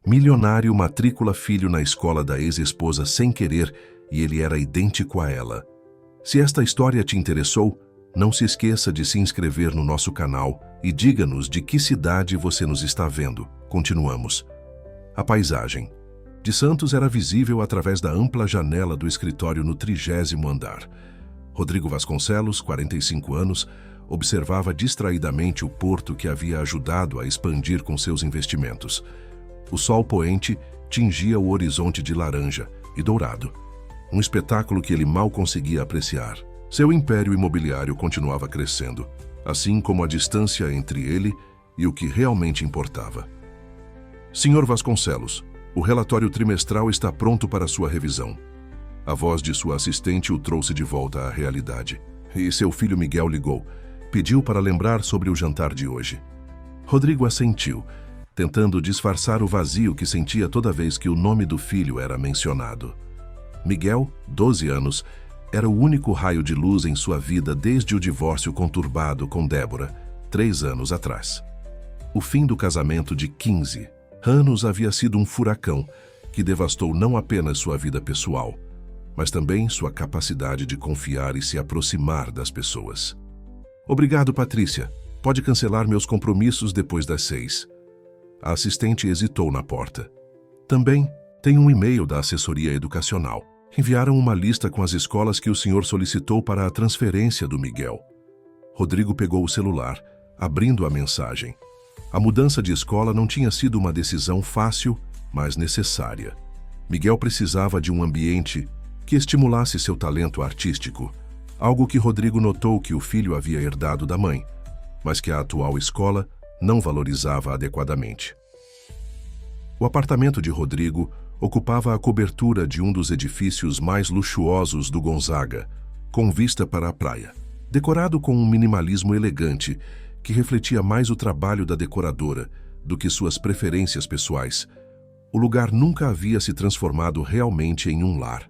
Milionário matricula filho na escola da ex-esposa sem querer e ele era idêntico a ela. Se esta história te interessou, não se esqueça de se inscrever no nosso canal e diga-nos de que cidade você nos está vendo. Continuamos. A paisagem de Santos era visível através da ampla janela do escritório no 30º andar. Rodrigo Vasconcelos, 45 anos, observava distraidamente o porto que havia ajudado a expandir com seus investimentos. O sol poente tingia o horizonte de laranja e dourado, um espetáculo que ele mal conseguia apreciar. Seu império imobiliário continuava crescendo, assim como a distância entre ele e o que realmente importava. Senhor Vasconcelos, o relatório trimestral está pronto para sua revisão. A voz de sua assistente o trouxe de volta à realidade. E seu filho Miguel ligou. Pediu para lembrar sobre o jantar de hoje. Rodrigo assentiu, tentando disfarçar o vazio que sentia toda vez que o nome do filho era mencionado. Miguel, 12 anos, era o único raio de luz em sua vida desde o divórcio conturbado com Débora, 3 anos atrás. O fim do casamento de 15 anos havia sido um furacão que devastou não apenas sua vida pessoal, mas também sua capacidade de confiar e se aproximar das pessoas. Obrigado, Patrícia. Pode cancelar meus compromissos depois das 6. A assistente hesitou na porta. Também tem um e-mail da assessoria educacional. Enviaram uma lista com as escolas que o senhor solicitou para a transferência do Miguel. Rodrigo pegou o celular, abrindo a mensagem. A mudança de escola não tinha sido uma decisão fácil, mas necessária. Miguel precisava de um ambiente que estimulasse seu talento artístico, algo que Rodrigo notou que o filho havia herdado da mãe, mas que a atual escola não valorizava adequadamente. O apartamento de Rodrigo ocupava a cobertura de um dos edifícios mais luxuosos do Gonzaga, com vista para a praia. Decorado com um minimalismo elegante que refletia mais o trabalho da decoradora do que suas preferências pessoais, o lugar nunca havia se transformado realmente em um lar.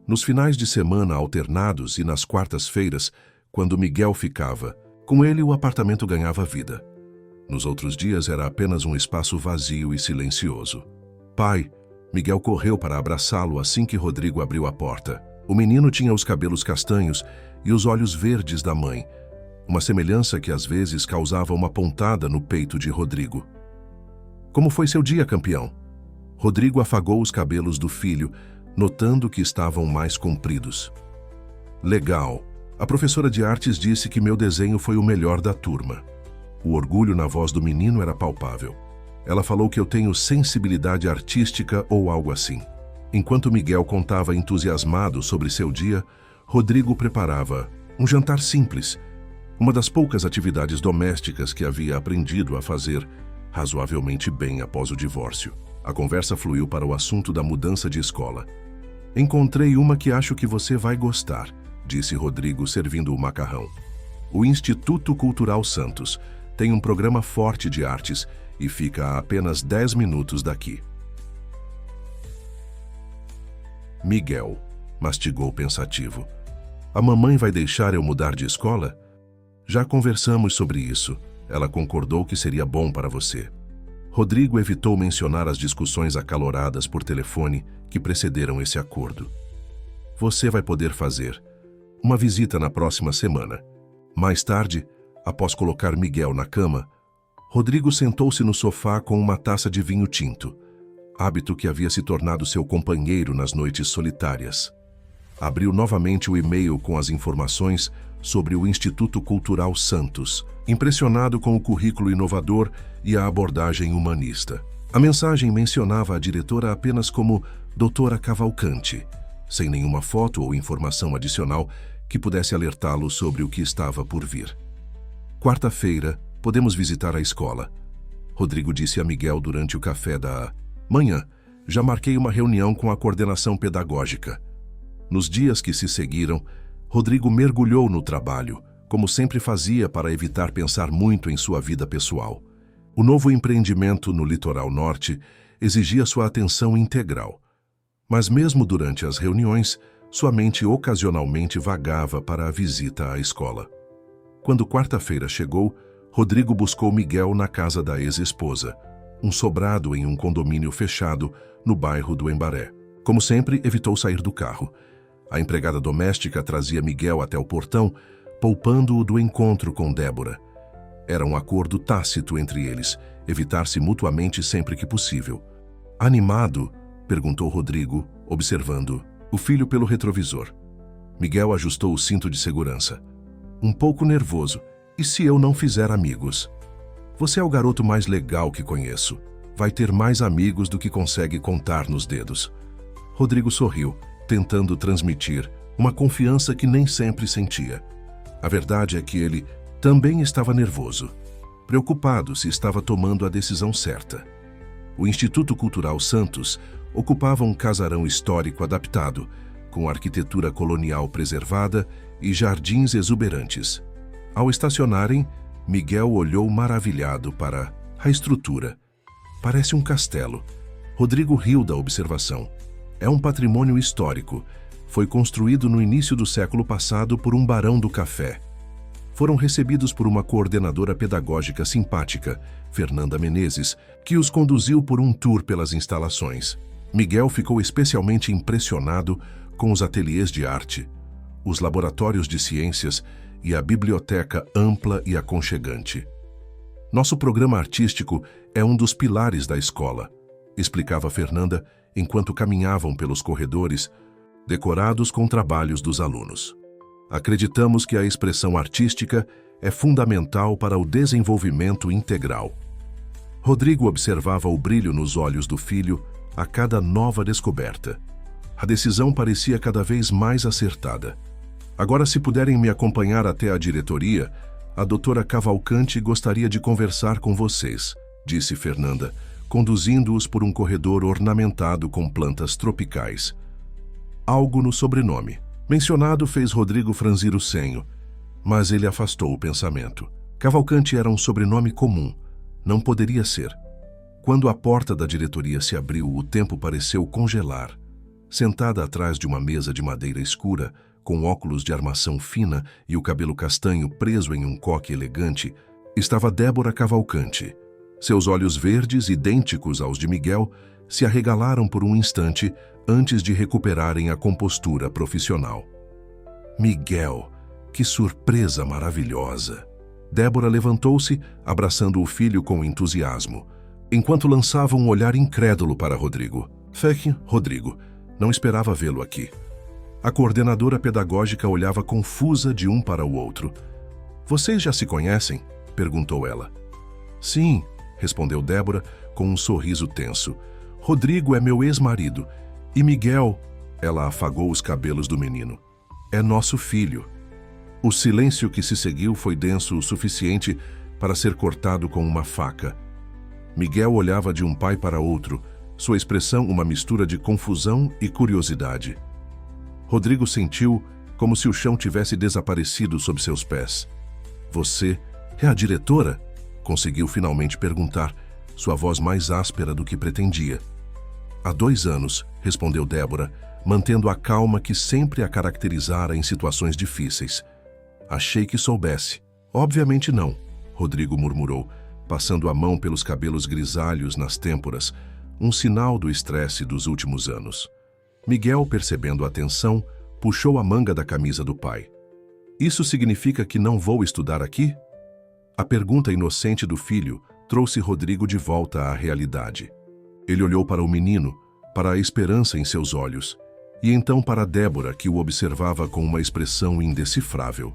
Nos finais de semana alternados e nas quartas-feiras, quando Miguel ficava, com ele o apartamento ganhava vida. Nos outros dias era apenas um espaço vazio e silencioso. Pai, Miguel correu para abraçá-lo assim que Rodrigo abriu a porta. O menino tinha os cabelos castanhos e os olhos verdes da mãe, uma semelhança que às vezes causava uma pontada no peito de Rodrigo. Como foi seu dia, campeão? Rodrigo afagou os cabelos do filho, notando que estavam mais compridos. Legal. A professora de artes disse que meu desenho foi o melhor da turma. O orgulho na voz do menino era palpável. Ela falou que eu tenho sensibilidade artística ou algo assim. Enquanto Miguel contava entusiasmado sobre seu dia, Rodrigo preparava um jantar simples, uma das poucas atividades domésticas que havia aprendido a fazer razoavelmente bem após o divórcio. A conversa fluiu para o assunto da mudança de escola. Encontrei uma que acho que você vai gostar, disse Rodrigo servindo o macarrão. O Instituto Cultural Santos tem um programa forte de artes e fica a apenas 10 minutos daqui. Miguel mastigou pensativo. A mamãe vai deixar eu mudar de escola? Já conversamos sobre isso. Ela concordou que seria bom para você. Rodrigo evitou mencionar as discussões acaloradas por telefone que precederam esse acordo. Você vai poder fazer uma visita na próxima semana. Mais tarde, após colocar Miguel na cama, Rodrigo sentou-se no sofá com uma taça de vinho tinto, hábito que havia se tornado seu companheiro nas noites solitárias. Abriu novamente o e-mail com as informações sobre o Instituto Cultural Santos, impressionado com o currículo inovador e a abordagem humanista. A mensagem mencionava a diretora apenas como Doutora Cavalcante, sem nenhuma foto ou informação adicional que pudesse alertá-lo sobre o que estava por vir. Quarta-feira, podemos visitar a escola. Rodrigo disse a Miguel durante o café da manhã. Já marquei uma reunião com a coordenação pedagógica. Nos dias que se seguiram, Rodrigo mergulhou no trabalho, como sempre fazia para evitar pensar muito em sua vida pessoal. O novo empreendimento no litoral norte exigia sua atenção integral. Mas mesmo durante as reuniões, sua mente ocasionalmente vagava para a visita à escola. Quando quarta-feira chegou, Rodrigo buscou Miguel na casa da ex-esposa. um sobrado em um condomínio fechado no bairro do Embaré. Como sempre, evitou sair do carro. A empregada doméstica trazia Miguel até o portão, poupando-o do encontro com Débora. Era um acordo tácito entre eles, evitar-se mutuamente sempre que possível. Animado? Perguntou Rodrigo, observando o filho pelo retrovisor. Miguel ajustou o cinto de segurança. Um pouco nervoso. E se eu não fizer amigos? Você é o garoto mais legal que conheço. Vai ter mais amigos do que consegue contar nos dedos. Rodrigo sorriu, tentando transmitir uma confiança que nem sempre sentia. A verdade é que ele também estava nervoso, preocupado se estava tomando a decisão certa. O Instituto Cultural Santos ocupava um casarão histórico adaptado, com arquitetura colonial preservada e jardins exuberantes. Ao estacionarem, Miguel olhou maravilhado para a estrutura. Parece um castelo. Rodrigo riu da observação. É um patrimônio histórico. Foi construído no início do século passado por um barão do café. Foram recebidos por uma coordenadora pedagógica simpática, Fernanda Menezes, que os conduziu por um tour pelas instalações. Miguel ficou especialmente impressionado com os ateliês de arte, os laboratórios de ciências e a biblioteca ampla e aconchegante. Nosso programa artístico é um dos pilares da escola, explicava Fernanda enquanto caminhavam pelos corredores, decorados com trabalhos dos alunos. Acreditamos que a expressão artística é fundamental para o desenvolvimento integral. Rodrigo observava o brilho nos olhos do filho a cada nova descoberta. A decisão parecia cada vez mais acertada. Agora, se puderem me acompanhar até a diretoria, a doutora Cavalcante gostaria de conversar com vocês, disse Fernanda, conduzindo-os por um corredor ornamentado com plantas tropicais. Algo no sobrenome mencionado fez Rodrigo franzir o senho, mas ele afastou o pensamento. Cavalcante era um sobrenome comum, não poderia ser. Quando a porta da diretoria se abriu, o tempo pareceu congelar. Sentada atrás de uma mesa de madeira escura, com óculos de armação fina e o cabelo castanho preso em um coque elegante, estava Débora Cavalcante. Seus olhos verdes, idênticos aos de Miguel, se arregalaram por um instante antes de recuperarem a compostura profissional. Miguel, que surpresa maravilhosa! Débora levantou-se, abraçando o filho com entusiasmo, enquanto lançava um olhar incrédulo para Rodrigo. Rodrigo, não esperava vê-lo aqui. A coordenadora pedagógica olhava confusa de um para o outro. Vocês já se conhecem? Perguntou ela. Sim, respondeu Débora com um sorriso tenso. Rodrigo é meu ex-marido. E Miguel, ela afagou os cabelos do menino, é nosso filho. O silêncio que se seguiu foi denso o suficiente para ser cortado com uma faca. Miguel olhava de um pai para outro, sua expressão uma mistura de confusão e curiosidade. Rodrigo sentiu como se o chão tivesse desaparecido sob seus pés. Você é a diretora? Conseguiu finalmente perguntar, sua voz mais áspera do que pretendia. Há 2 anos, respondeu Débora, mantendo a calma que sempre a caracterizara em situações difíceis. Achei que soubesse. Obviamente não, Rodrigo murmurou, passando a mão pelos cabelos grisalhos nas têmporas, um sinal do estresse dos últimos anos. Miguel, percebendo a tensão, puxou a manga da camisa do pai. Isso significa que não vou estudar aqui? A pergunta inocente do filho trouxe Rodrigo de volta à realidade. Ele olhou para o menino, para a esperança em seus olhos, e então para Débora, que o observava com uma expressão indecifrável.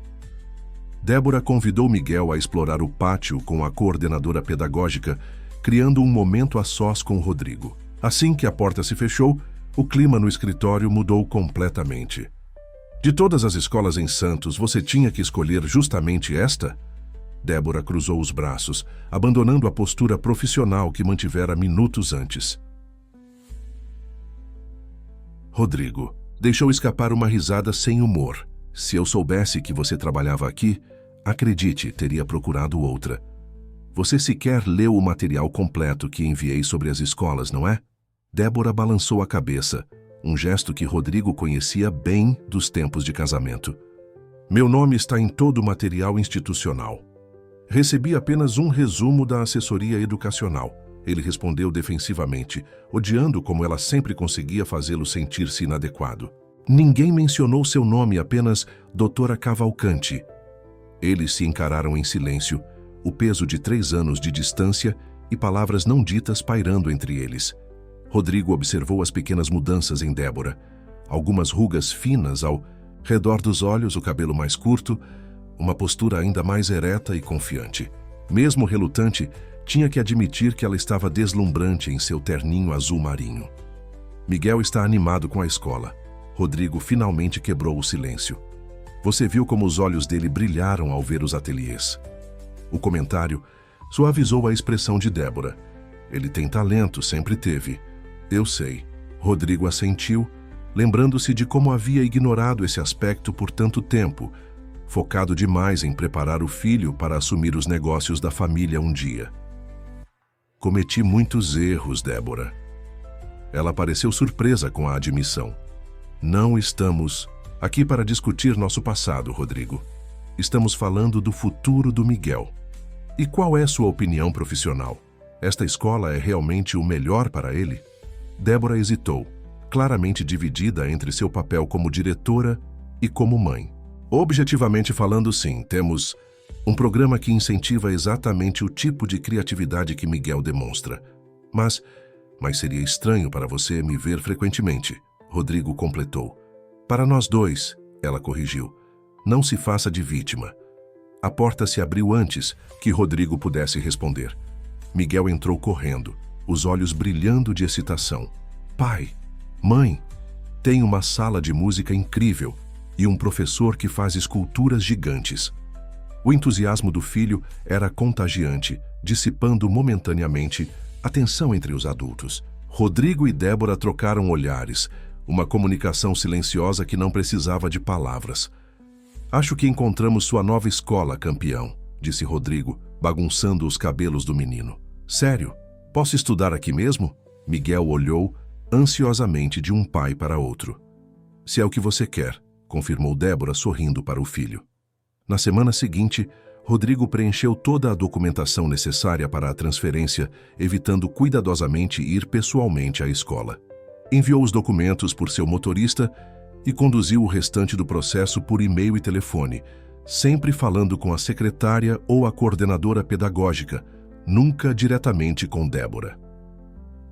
Débora convidou Miguel a explorar o pátio com a coordenadora pedagógica, criando um momento a sós com Rodrigo. Assim que a porta se fechou, o clima no escritório mudou completamente. De todas as escolas em Santos, você tinha que escolher justamente esta? Débora cruzou os braços, abandonando a postura profissional que mantivera minutos antes. Rodrigo deixou escapar uma risada sem humor. Se eu soubesse que você trabalhava aqui, acredite, teria procurado outra. Você sequer leu o material completo que enviei sobre as escolas, não é? Débora balançou a cabeça, um gesto que Rodrigo conhecia bem dos tempos de casamento. Meu nome está em todo o material institucional. Recebi apenas um resumo da assessoria educacional. Ele respondeu defensivamente, odiando como ela sempre conseguia fazê-lo sentir-se inadequado. Ninguém mencionou seu nome, apenas Doutora Cavalcante. Eles se encararam em silêncio, o peso de 3 anos de distância e palavras não ditas pairando entre eles. Rodrigo observou as pequenas mudanças em Débora. Algumas rugas finas ao redor dos olhos, o cabelo mais curto, uma postura ainda mais ereta e confiante. Mesmo relutante, tinha que admitir que ela estava deslumbrante em seu terninho azul marinho. Miguel está animado com a escola. Rodrigo finalmente quebrou o silêncio. Você viu como os olhos dele brilharam ao ver os ateliês. O comentário suavizou a expressão de Débora. Ele tem talento, sempre teve. Eu sei. Rodrigo assentiu, lembrando-se de como havia ignorado esse aspecto por tanto tempo, focado demais em preparar o filho para assumir os negócios da família um dia. Cometi muitos erros, Débora. Ela pareceu surpresa com a admissão. Não estamos aqui para discutir nosso passado, Rodrigo. Estamos falando do futuro do Miguel. E qual é sua opinião profissional? Esta escola é realmente o melhor para ele? Débora hesitou, claramente dividida entre seu papel como diretora e como mãe. Objetivamente falando, sim, temos um programa que incentiva exatamente o tipo de criatividade que Miguel demonstra. Mas seria estranho para você me ver frequentemente, Rodrigo completou. Para nós dois, ela corrigiu. Não se faça de vítima. A porta se abriu antes que Rodrigo pudesse responder. Miguel entrou correndo, os olhos brilhando de excitação. Pai, mãe, tem uma sala de música incrível e um professor que faz esculturas gigantes. O entusiasmo do filho era contagiante, dissipando momentaneamente a tensão entre os adultos. Rodrigo e Débora trocaram olhares, uma comunicação silenciosa que não precisava de palavras. Acho que encontramos sua nova escola, campeão, disse Rodrigo, bagunçando os cabelos do menino. Sério? Posso estudar aqui mesmo? Miguel olhou ansiosamente de um pai para outro. Se é o que você quer, confirmou Débora sorrindo para o filho. Na semana seguinte, Rodrigo preencheu toda a documentação necessária para a transferência, evitando cuidadosamente ir pessoalmente à escola. Enviou os documentos por seu motorista e conduziu o restante do processo por e-mail e telefone, sempre falando com a secretária ou a coordenadora pedagógica, nunca diretamente com Débora.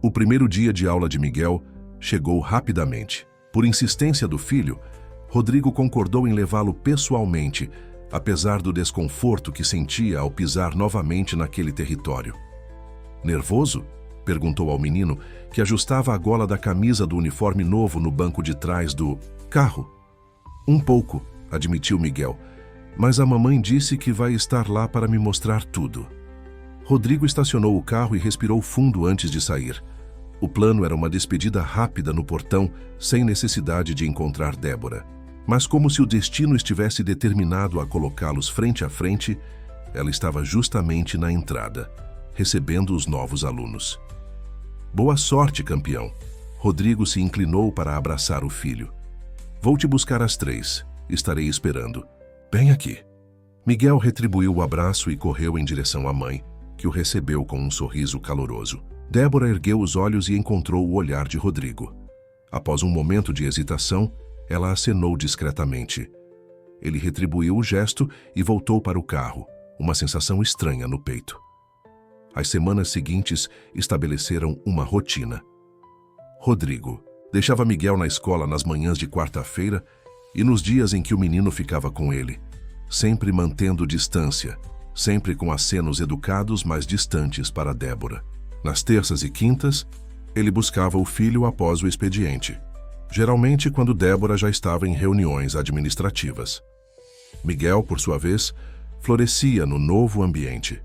O primeiro dia de aula de Miguel chegou rapidamente. Por insistência do filho, Rodrigo concordou em levá-lo pessoalmente, apesar do desconforto que sentia ao pisar novamente naquele território. Nervoso? Perguntou ao menino, que ajustava a gola da camisa do uniforme novo no banco de trás do carro. Um pouco, admitiu Miguel, mas a mamãe disse que vai estar lá para me mostrar tudo. Rodrigo estacionou o carro e respirou fundo antes de sair. O plano era uma despedida rápida no portão, sem necessidade de encontrar Débora. Mas como se o destino estivesse determinado a colocá-los frente a frente, ela estava justamente na entrada, recebendo os novos alunos. Boa sorte, campeão. Rodrigo se inclinou para abraçar o filho. Vou te buscar às 3. Estarei esperando. Bem aqui. Miguel retribuiu o abraço e correu em direção à mãe, que o recebeu com um sorriso caloroso. Débora ergueu os olhos e encontrou o olhar de Rodrigo. Após um momento de hesitação, ela acenou discretamente. Ele retribuiu o gesto e voltou para o carro, uma sensação estranha no peito. As semanas seguintes estabeleceram uma rotina. Rodrigo deixava Miguel na escola nas manhãs de quarta-feira e nos dias em que o menino ficava com ele, sempre mantendo distância, sempre com acenos educados mas distantes para Débora. Nas terças e quintas, ele buscava o filho após o expediente, geralmente quando Débora já estava em reuniões administrativas. Miguel, por sua vez, florescia no novo ambiente.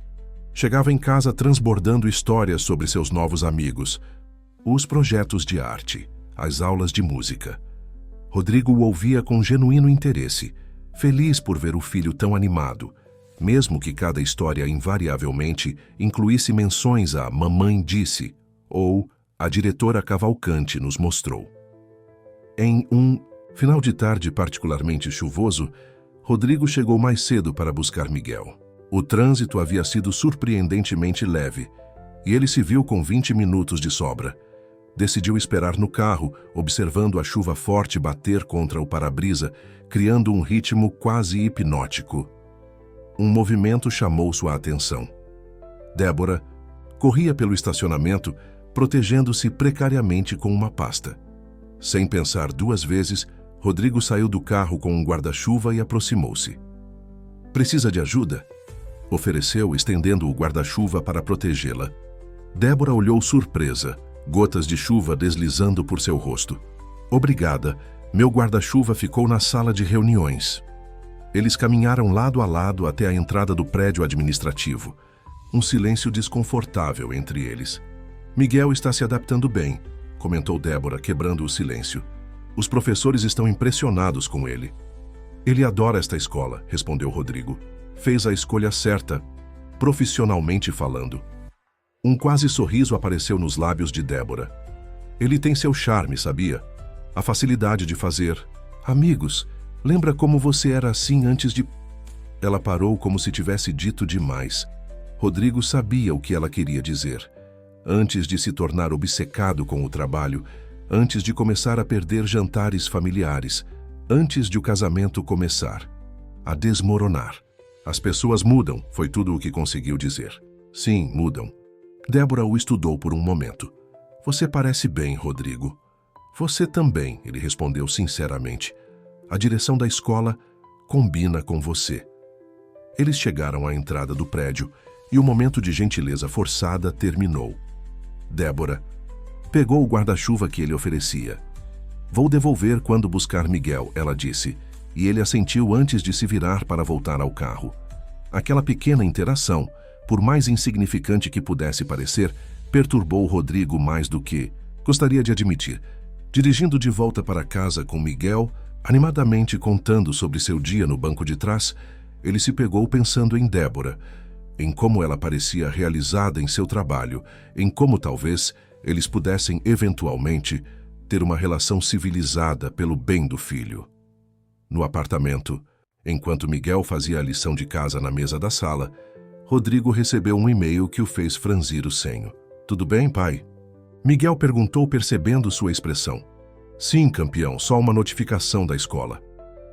Chegava em casa transbordando histórias sobre seus novos amigos, os projetos de arte, as aulas de música. Rodrigo o ouvia com genuíno interesse, feliz por ver o filho tão animado, mesmo que cada história invariavelmente incluísse menções a "mamãe disse" ou "a diretora Cavalcante nos mostrou". Em um final de tarde particularmente chuvoso, Rodrigo chegou mais cedo para buscar Miguel. O trânsito havia sido surpreendentemente leve, e ele se viu com 20 minutos de sobra. Decidiu esperar no carro, observando a chuva forte bater contra o para-brisa, criando um ritmo quase hipnótico. Um movimento chamou sua atenção. Débora corria pelo estacionamento, protegendo-se precariamente com uma pasta. Sem pensar duas vezes, Rodrigo saiu do carro com um guarda-chuva e aproximou-se. "Precisa de ajuda?" ofereceu, estendendo o guarda-chuva para protegê-la. Débora olhou surpresa, gotas de chuva deslizando por seu rosto. "Obrigada, meu guarda-chuva ficou na sala de reuniões." Eles caminharam lado a lado até a entrada do prédio administrativo. Um silêncio desconfortável entre eles. "Miguel está se adaptando bem", comentou Débora, quebrando o silêncio. "Os professores estão impressionados com ele." "Ele adora esta escola", respondeu Rodrigo. "Fez a escolha certa, profissionalmente falando." Um quase sorriso apareceu nos lábios de Débora. "Ele tem seu charme, sabia? A facilidade de fazer amigos. Lembra como você era assim antes de..." Ela parou como se tivesse dito demais. Rodrigo sabia o que ela queria dizer. Antes de se tornar obcecado com o trabalho, antes de começar a perder jantares familiares, antes de o casamento começar a desmoronar. "As pessoas mudam", foi tudo o que conseguiu dizer. "Sim, mudam." Débora o estudou por um momento. "Você parece bem, Rodrigo." "Você também", ele respondeu sinceramente. "A direção da escola combina com você." Eles chegaram à entrada do prédio e o momento de gentileza forçada terminou. Débora pegou o guarda-chuva que ele oferecia. "Vou devolver quando buscar Miguel", ela disse, e ele assentiu antes de se virar para voltar ao carro. Aquela pequena interação, por mais insignificante que pudesse parecer, perturbou Rodrigo mais do que gostaria de admitir. Dirigindo de volta para casa com Miguel, animadamente contando sobre seu dia no banco de trás, ele se pegou pensando em Débora, em como ela parecia realizada em seu trabalho, em como talvez eles pudessem eventualmente ter uma relação civilizada pelo bem do filho. No apartamento, enquanto Miguel fazia a lição de casa na mesa da sala, Rodrigo recebeu um e-mail que o fez franzir o senho. "Tudo bem, pai?" Miguel perguntou, percebendo sua expressão. "Sim, campeão, só uma notificação da escola."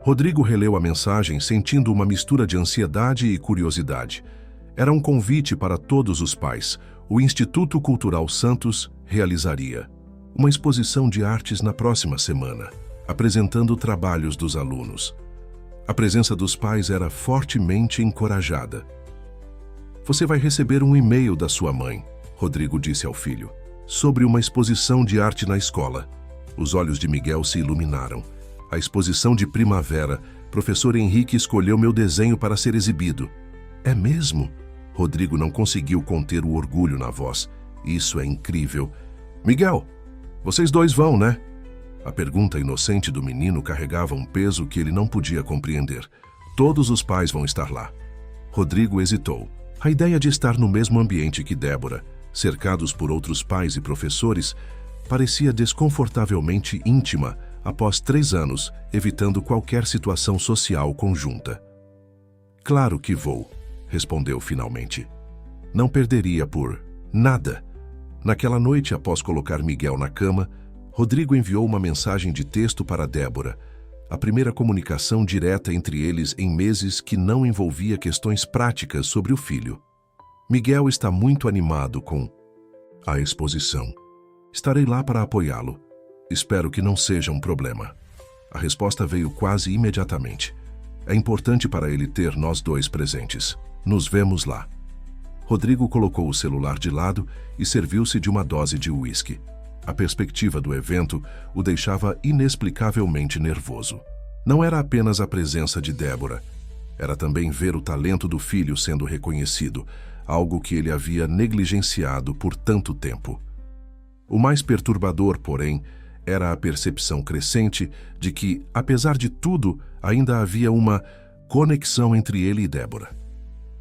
Rodrigo releu a mensagem sentindo uma mistura de ansiedade e curiosidade. Era um convite para todos os pais. O Instituto Cultural Santos realizaria uma exposição de artes na próxima semana, apresentando trabalhos dos alunos. A presença dos pais era fortemente encorajada. "Você vai receber um e-mail da sua mãe", Rodrigo disse ao filho, "sobre uma exposição de arte na escola." Os olhos de Miguel se iluminaram. "A exposição de primavera, professor Henrique escolheu meu desenho para ser exibido." "É mesmo?" Rodrigo não conseguiu conter o orgulho na voz. "Isso é incrível." "Miguel, vocês dois vão, né?" A pergunta inocente do menino carregava um peso que ele não podia compreender. "Todos os pais vão estar lá." Rodrigo hesitou. A ideia de estar no mesmo ambiente que Débora, cercados por outros pais e professores, parecia desconfortavelmente íntima após 3 anos, evitando qualquer situação social conjunta. "Claro que vou", respondeu finalmente. Não perderia por nada. Naquela noite, após colocar Miguel na cama, Rodrigo enviou uma mensagem de texto para Débora, a primeira comunicação direta entre eles em meses que não envolvia questões práticas sobre o filho. "Miguel está muito animado com a exposição. Estarei lá para apoiá-lo. Espero que não seja um problema." A resposta veio quase imediatamente. "É importante para ele ter nós dois presentes. Nos vemos lá." Rodrigo colocou o celular de lado e serviu-se de uma dose de uísque. A perspectiva do evento o deixava inexplicavelmente nervoso. Não era apenas a presença de Débora, era também ver o talento do filho sendo reconhecido, algo que ele havia negligenciado por tanto tempo. O mais perturbador, porém, era a percepção crescente de que, apesar de tudo, ainda havia uma conexão entre ele e Débora.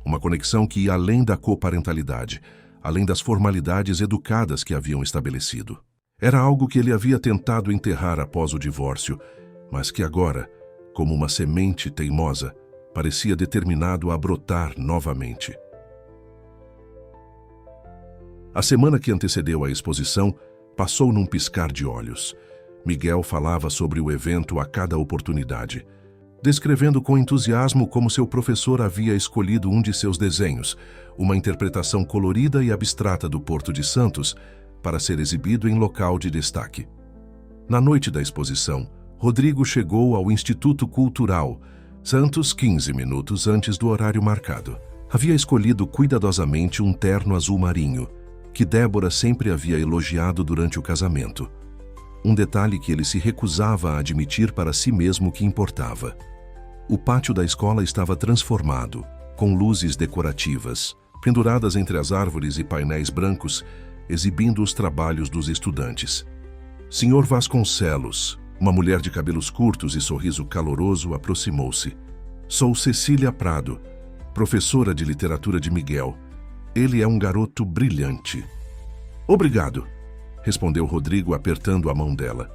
Uma conexão que ia além da coparentalidade, além das formalidades educadas que haviam estabelecido. Era algo que ele havia tentado enterrar após o divórcio, mas que agora, como uma semente teimosa, parecia determinado a brotar novamente. A semana que antecedeu a exposição passou num piscar de olhos. Miguel falava sobre o evento a cada oportunidade, descrevendo com entusiasmo como seu professor havia escolhido um de seus desenhos, uma interpretação colorida e abstrata do Porto de Santos, para ser exibido em local de destaque. Na noite da exposição, Rodrigo chegou ao Instituto Cultural Santos 15 minutos antes do horário marcado. Havia escolhido cuidadosamente um terno azul marinho, que Débora sempre havia elogiado durante o casamento. Um detalhe que ele se recusava a admitir para si mesmo que importava. O pátio da escola estava transformado, com luzes decorativas, penduradas entre as árvores e painéis brancos, exibindo os trabalhos dos estudantes. Sr. Vasconcelos, uma mulher de cabelos curtos e sorriso caloroso, aproximou-se. Sou Cecília Prado, professora de literatura de Miguel. Ele é um garoto brilhante. Obrigado, respondeu Rodrigo apertando a mão dela.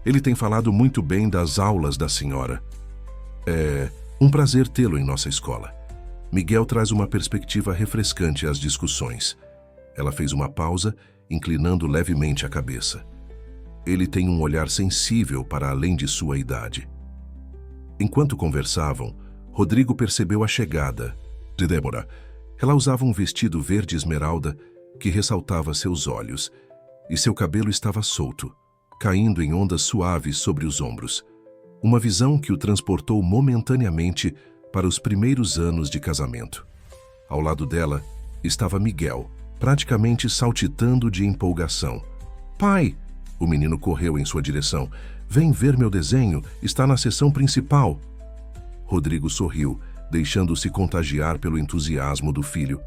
Ele tem falado muito bem das aulas da senhora. É um prazer tê-lo em nossa escola. Miguel traz uma perspectiva refrescante às discussões. Ela fez uma pausa, inclinando levemente a cabeça. Ele tem um olhar sensível para além de sua idade. Enquanto conversavam, Rodrigo percebeu a chegada de Débora. Ela usava um vestido verde esmeralda que ressaltava seus olhos, e seu cabelo estava solto, caindo em ondas suaves sobre os ombros. Uma visão que o transportou momentaneamente para os primeiros anos de casamento. Ao lado dela estava Miguel, praticamente saltitando de empolgação. Pai! O menino correu em sua direção. Vem ver meu desenho, está na seção principal. Rodrigo sorriu, deixando-se contagiar pelo entusiasmo do filho.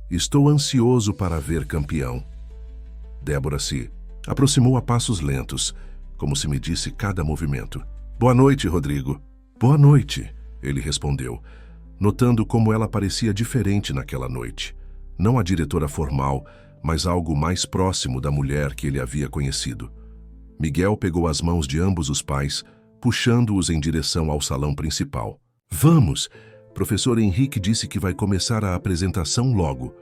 Estou ansioso para ver campeão. Débora se aproximou a passos lentos, como se medisse cada movimento. Boa noite, Rodrigo. Boa noite, ele respondeu, notando como ela parecia diferente naquela noite. Não a diretora formal, mas algo mais próximo da mulher que ele havia conhecido. Miguel pegou as mãos de ambos os pais, puxando-os em direção ao salão principal. Vamos! Professor Henrique disse que vai começar a apresentação logo.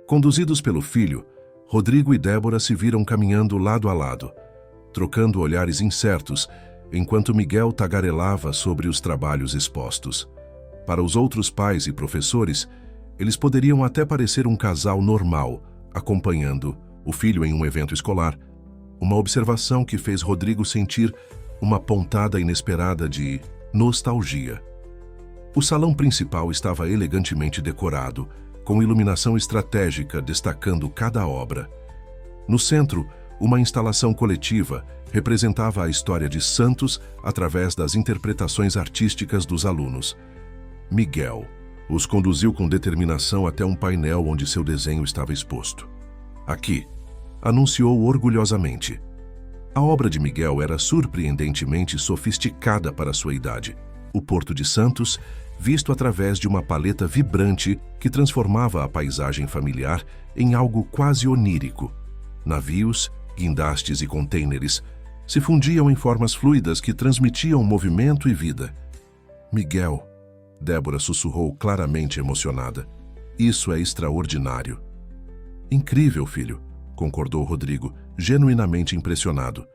Conduzidos pelo filho, Rodrigo e Débora se viram caminhando lado a lado, trocando olhares incertos, enquanto Miguel tagarelava sobre os trabalhos expostos. Para os outros pais e professores, eles poderiam até parecer um casal normal, acompanhando o filho em um evento escolar, uma observação que fez Rodrigo sentir uma pontada inesperada de nostalgia. O salão principal estava elegantemente decorado, com iluminação estratégica destacando cada obra. No centro, uma instalação coletiva representava a história de Santos através das interpretações artísticas dos alunos. Miguel os conduziu com determinação até um painel onde seu desenho estava exposto. Aqui, anunciou orgulhosamente. A obra de Miguel era surpreendentemente sofisticada para sua idade. O Porto de Santos, visto através de uma paleta vibrante que transformava a paisagem familiar em algo quase onírico. Navios, guindastes e contêineres se fundiam em formas fluidas que transmitiam movimento e vida. Miguel, Débora sussurrou claramente emocionada. Isso é extraordinário. Incrível, filho, concordou Rodrigo, genuinamente impressionado.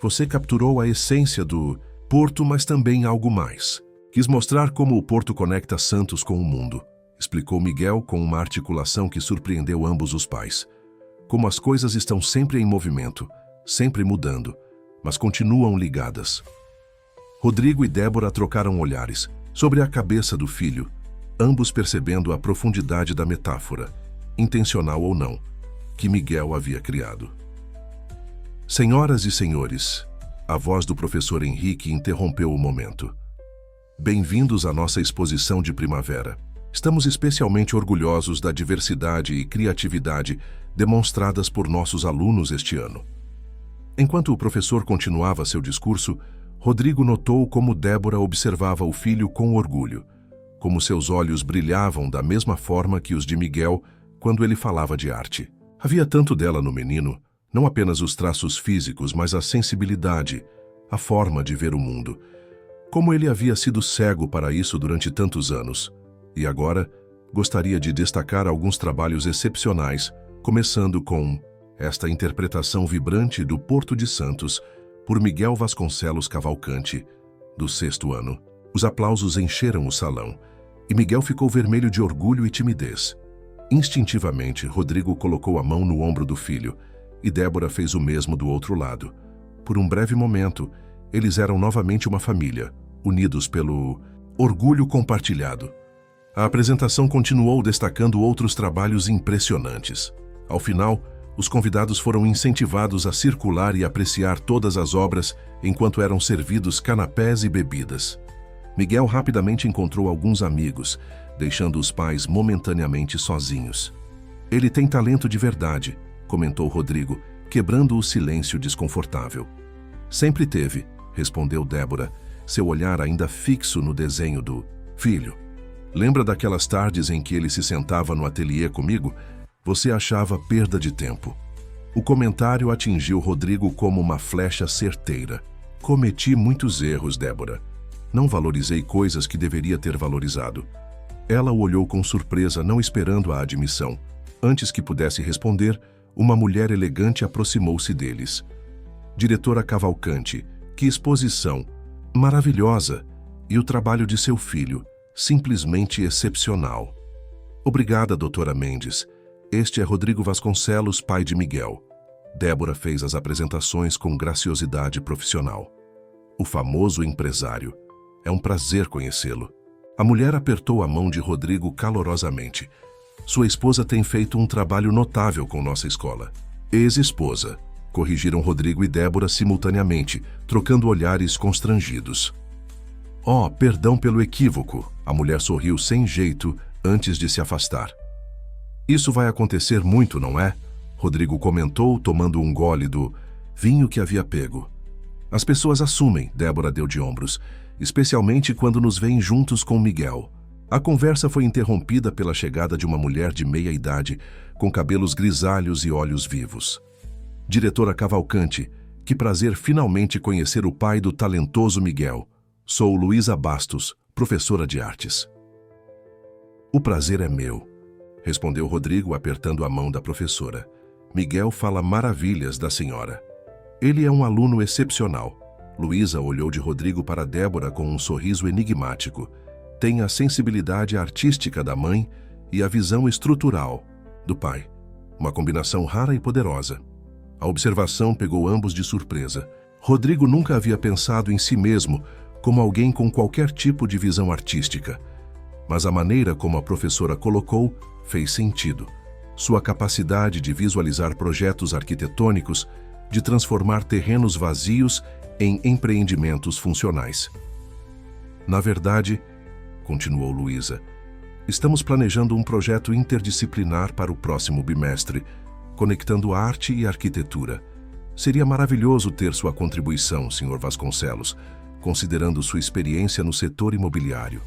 Você capturou a essência do Porto, mas também algo mais. Quis mostrar como o Porto conecta Santos com o mundo, explicou Miguel com uma articulação que surpreendeu ambos os pais. Como as coisas estão sempre em movimento, sempre mudando, mas continuam ligadas. Rodrigo e Débora trocaram olhares sobre a cabeça do filho, ambos percebendo a profundidade da metáfora, intencional ou não, que Miguel havia criado. Senhoras e senhores, a voz do professor Henrique interrompeu o momento. Bem-vindos à nossa exposição de primavera. Estamos especialmente orgulhosos da diversidade e criatividade demonstradas por nossos alunos este ano. Enquanto o professor continuava seu discurso, Rodrigo notou como Débora observava o filho com orgulho, como seus olhos brilhavam da mesma forma que os de Miguel quando ele falava de arte. Havia tanto dela no menino, não apenas os traços físicos, mas a sensibilidade, a forma de ver o mundo. Como ele havia sido cego para isso durante tantos anos, e agora gostaria de destacar alguns trabalhos excepcionais, começando com esta interpretação vibrante do Porto de Santos por Miguel Vasconcelos Cavalcante, do 6º ano. Os aplausos encheram o salão e Miguel ficou vermelho de orgulho e timidez. Instintivamente, Rodrigo colocou a mão no ombro do filho e Débora fez o mesmo do outro lado. Por um breve momento, eles eram novamente uma família, unidos pelo orgulho compartilhado. A apresentação continuou destacando outros trabalhos impressionantes. Ao final, os convidados foram incentivados a circular e apreciar todas as obras enquanto eram servidos canapés e bebidas. Miguel rapidamente encontrou alguns amigos, deixando os pais momentaneamente sozinhos. Ele tem talento de verdade, comentou Rodrigo, quebrando o silêncio desconfortável. Sempre teve, respondeu Débora, seu olhar ainda fixo no desenho do filho. Lembra daquelas tardes em que ele se sentava no ateliê comigo? Você achava perda de tempo. O comentário atingiu Rodrigo como uma flecha certeira. Cometi muitos erros, Débora. Não valorizei coisas que deveria ter valorizado. Ela o olhou com surpresa, não esperando a admissão. Antes que pudesse responder, uma mulher elegante aproximou-se deles. Diretora Cavalcante, que exposição! Maravilhosa! E o trabalho de seu filho, simplesmente excepcional. Obrigada, doutora Mendes. Este é Rodrigo Vasconcelos, pai de Miguel. Débora fez as apresentações com graciosidade profissional. O famoso empresário. É um prazer conhecê-lo. A mulher apertou a mão de Rodrigo calorosamente. Sua esposa tem feito um trabalho notável com nossa escola. Ex-esposa, corrigiram Rodrigo e Débora simultaneamente, trocando olhares constrangidos. Oh, perdão pelo equívoco. A mulher sorriu sem jeito antes de se afastar. Isso vai acontecer muito, não é? Rodrigo comentou, tomando um gole do vinho que havia pego. As pessoas assumem, Débora deu de ombros, especialmente quando nos veem juntos com Miguel. A conversa foi interrompida pela chegada de uma mulher de meia idade, com cabelos grisalhos e olhos vivos. Diretora Cavalcante, que prazer finalmente conhecer o pai do talentoso Miguel. Sou Luísa Bastos, professora de artes. O prazer é meu, respondeu Rodrigo apertando a mão da professora. Miguel fala maravilhas da senhora. Ele é um aluno excepcional. Luísa olhou de Rodrigo para Débora com um sorriso enigmático. Tem a sensibilidade artística da mãe e a visão estrutural do pai. Uma combinação rara e poderosa. A observação pegou ambos de surpresa. Rodrigo nunca havia pensado em si mesmo como alguém com qualquer tipo de visão artística. Mas a maneira como a professora colocou fez sentido. Sua capacidade de visualizar projetos arquitetônicos, de transformar terrenos vazios em empreendimentos funcionais. Na verdade, continuou Luísa, estamos planejando um projeto interdisciplinar para o próximo bimestre, conectando arte e arquitetura. Seria maravilhoso ter sua contribuição, Sr. Vasconcelos, considerando sua experiência no setor imobiliário.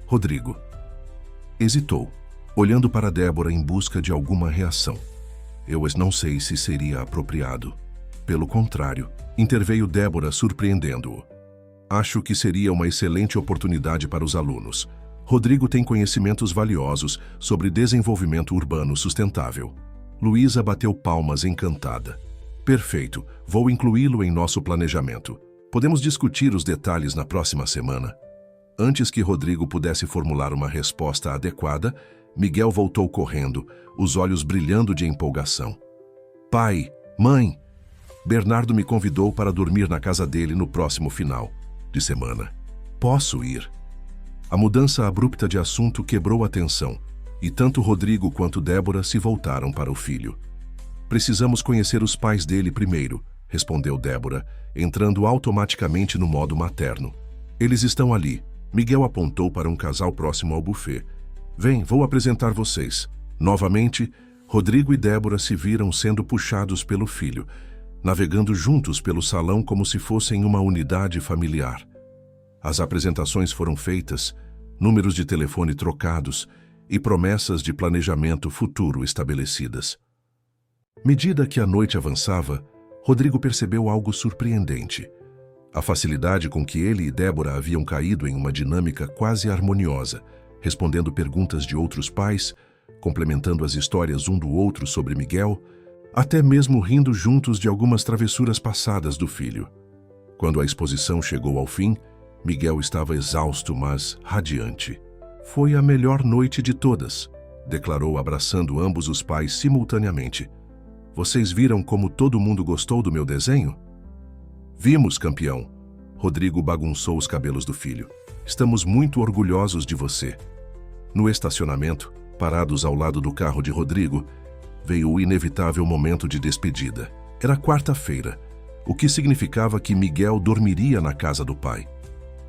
Rodrigo hesitou, olhando para Débora em busca de alguma reação. Eu não sei se seria apropriado. Pelo contrário, interveio Débora surpreendendo-o. Acho que seria uma excelente oportunidade para os alunos. Rodrigo tem conhecimentos valiosos sobre desenvolvimento urbano sustentável. Luísa bateu palmas encantada. Perfeito, vou incluí-lo em nosso planejamento. Podemos discutir os detalhes na próxima semana. Antes que Rodrigo pudesse formular uma resposta adequada, Miguel voltou correndo, os olhos brilhando de empolgação. Pai, mãe, Bernardo me convidou para dormir na casa dele no próximo final de semana. Posso ir? A mudança abrupta de assunto quebrou a tensão, e tanto Rodrigo quanto Débora se voltaram para o filho. Precisamos conhecer os pais dele primeiro, respondeu Débora, entrando automaticamente no modo materno. Eles estão ali. Miguel apontou para um casal próximo ao buffet. Vem, vou apresentar vocês. Novamente, Rodrigo e Débora se viram sendo puxados pelo filho, navegando juntos pelo salão como se fossem uma unidade familiar. As apresentações foram feitas, números de telefone trocados e promessas de planejamento futuro estabelecidas. À medida que a noite avançava, Rodrigo percebeu algo surpreendente. A facilidade com que ele e Débora haviam caído em uma dinâmica quase harmoniosa, respondendo perguntas de outros pais, complementando as histórias um do outro sobre Miguel, até mesmo rindo juntos de algumas travessuras passadas do filho. Quando a exposição chegou ao fim, Miguel estava exausto, mas radiante. "Foi a melhor noite de todas", declarou abraçando ambos os pais simultaneamente. "Vocês viram como todo mundo gostou do meu desenho?" "Vimos, campeão." Rodrigo bagunçou os cabelos do filho. "Estamos muito orgulhosos de você." No estacionamento, parados ao lado do carro de Rodrigo, veio o inevitável momento de despedida. Era quarta-feira, o que significava que Miguel dormiria na casa do pai.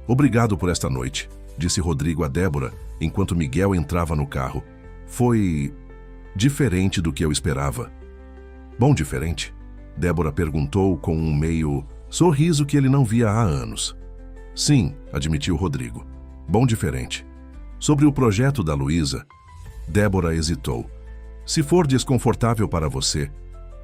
"Obrigado por esta noite", disse Rodrigo a Débora, enquanto Miguel entrava no carro. "Foi diferente do que eu esperava." "Bom, diferente?" Débora perguntou com um meio sorriso que ele não via há anos. "Sim", admitiu Rodrigo. "Bom, diferente." Sobre o projeto da Luísa, Débora hesitou. "Se for desconfortável para você,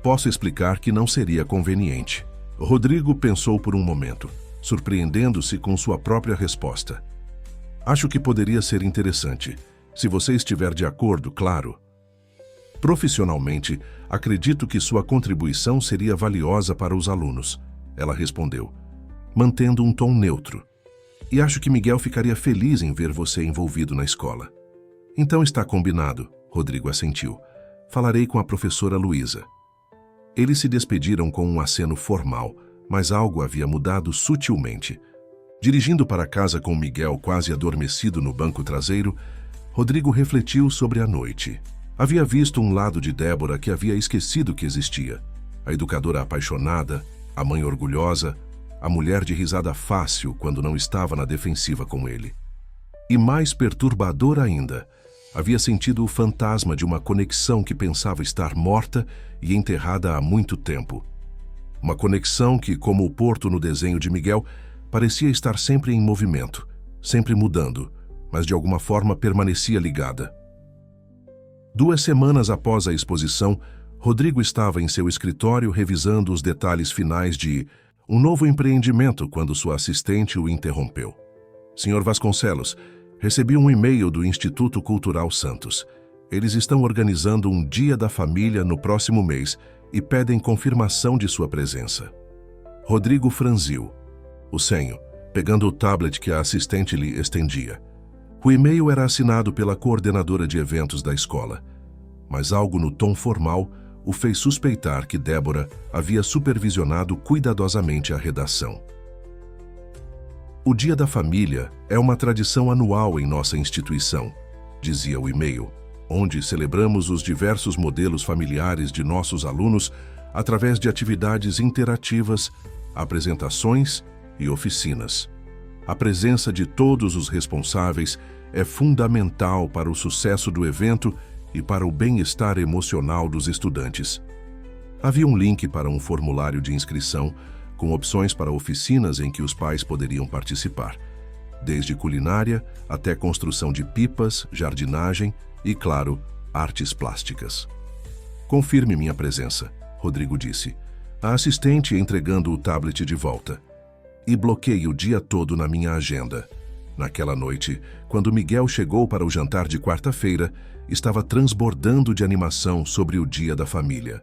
posso explicar que não seria conveniente." Rodrigo pensou por um momento, surpreendendo-se com sua própria resposta. "Acho que poderia ser interessante, se você estiver de acordo, claro." "Profissionalmente, acredito que sua contribuição seria valiosa para os alunos", ela respondeu, mantendo um tom neutro. "E acho que Miguel ficaria feliz em ver você envolvido na escola." "Então está combinado", Rodrigo assentiu. "Falarei com a professora Luísa." Eles se despediram com um aceno formal, mas algo havia mudado sutilmente. Dirigindo para casa com Miguel quase adormecido no banco traseiro, Rodrigo refletiu sobre a noite. Havia visto um lado de Débora que havia esquecido que existia. A educadora apaixonada, a mãe orgulhosa, a mulher de risada fácil quando não estava na defensiva com ele. E mais perturbador ainda, havia sentido o fantasma de uma conexão que pensava estar morta e enterrada há muito tempo. Uma conexão que, como o porto no desenho de Miguel, parecia estar sempre em movimento, sempre mudando, mas de alguma forma permanecia ligada. 2 semanas após a exposição, Rodrigo estava em seu escritório revisando os detalhes finais de um novo empreendimento quando sua assistente o interrompeu. "Senhor Vasconcelos, recebi um e-mail do Instituto Cultural Santos. Eles estão organizando um Dia da Família no próximo mês e pedem confirmação de sua presença." Rodrigo franziu o senho, pegando o tablet que a assistente lhe estendia. O e-mail era assinado pela coordenadora de eventos da escola, mas algo no tom formal o fez suspeitar que Débora havia supervisionado cuidadosamente a redação. "O Dia da Família é uma tradição anual em nossa instituição", dizia o e-mail, "onde celebramos os diversos modelos familiares de nossos alunos através de atividades interativas, apresentações e oficinas. A presença de todos os responsáveis é fundamental para o sucesso do evento e para o bem-estar emocional dos estudantes." Havia um link para um formulário de inscrição com opções para oficinas em que os pais poderiam participar, desde culinária até construção de pipas, jardinagem e, claro, artes plásticas. "Confirme minha presença", Rodrigo disse, a assistente entregando o tablet de volta. "E bloqueei o dia todo na minha agenda." Naquela noite, quando Miguel chegou para o jantar de quarta-feira, estava transbordando de animação sobre o Dia da Família.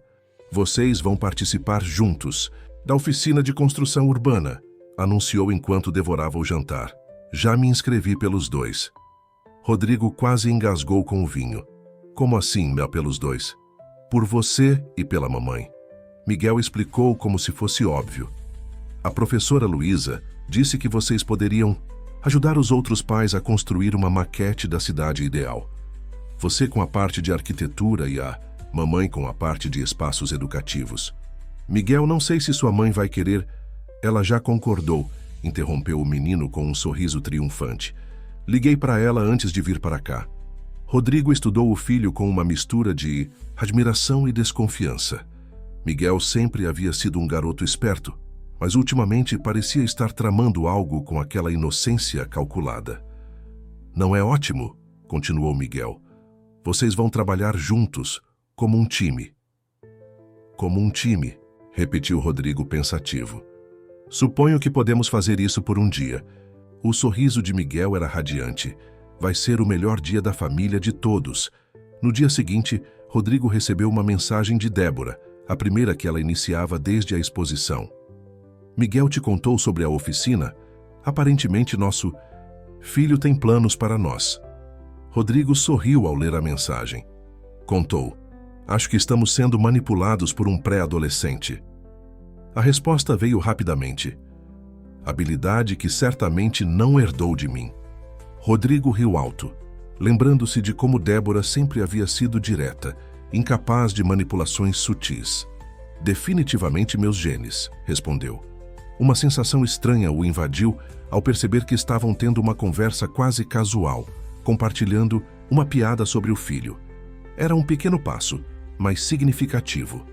"Vocês vão participar juntos da oficina de construção urbana", anunciou enquanto devorava o jantar. "Já me inscrevi pelos dois." Rodrigo quase engasgou com o vinho. "Como assim, pelos dois?" "Por você e pela mamãe." Miguel explicou como se fosse óbvio. "A professora Luísa disse que vocês poderiam ajudar os outros pais a construir uma maquete da cidade ideal. Você com a parte de arquitetura e a mamãe com a parte de espaços educativos." "Miguel, não sei se sua mãe vai querer." "Ela já concordou", interrompeu o menino com um sorriso triunfante. "Liguei para ela antes de vir para cá." Rodrigo estudou o filho com uma mistura de admiração e desconfiança. Miguel sempre havia sido um garoto esperto, mas ultimamente parecia estar tramando algo com aquela inocência calculada. "Não é ótimo?", continuou Miguel. "Vocês vão trabalhar juntos, como um time." "Como um time", repetiu Rodrigo pensativo. "Suponho que podemos fazer isso por um dia." O sorriso de Miguel era radiante. Vai ser o melhor dia da família de todos. No dia seguinte, Rodrigo recebeu uma mensagem de Débora, a primeira que ela iniciava desde a exposição. Miguel te contou sobre a oficina? Aparentemente nosso filho tem planos para nós. Rodrigo sorriu ao ler a mensagem. Contou. Acho que estamos sendo manipulados por um pré-adolescente. A resposta veio rapidamente. Habilidade que certamente não herdou de mim. Rodrigo riu alto, lembrando-se de como Débora sempre havia sido direta, incapaz de manipulações sutis. Definitivamente meus genes, respondeu. Uma sensação estranha o invadiu ao perceber que estavam tendo uma conversa quase casual, compartilhando uma piada sobre o filho. Era um pequeno passo, mas significativo.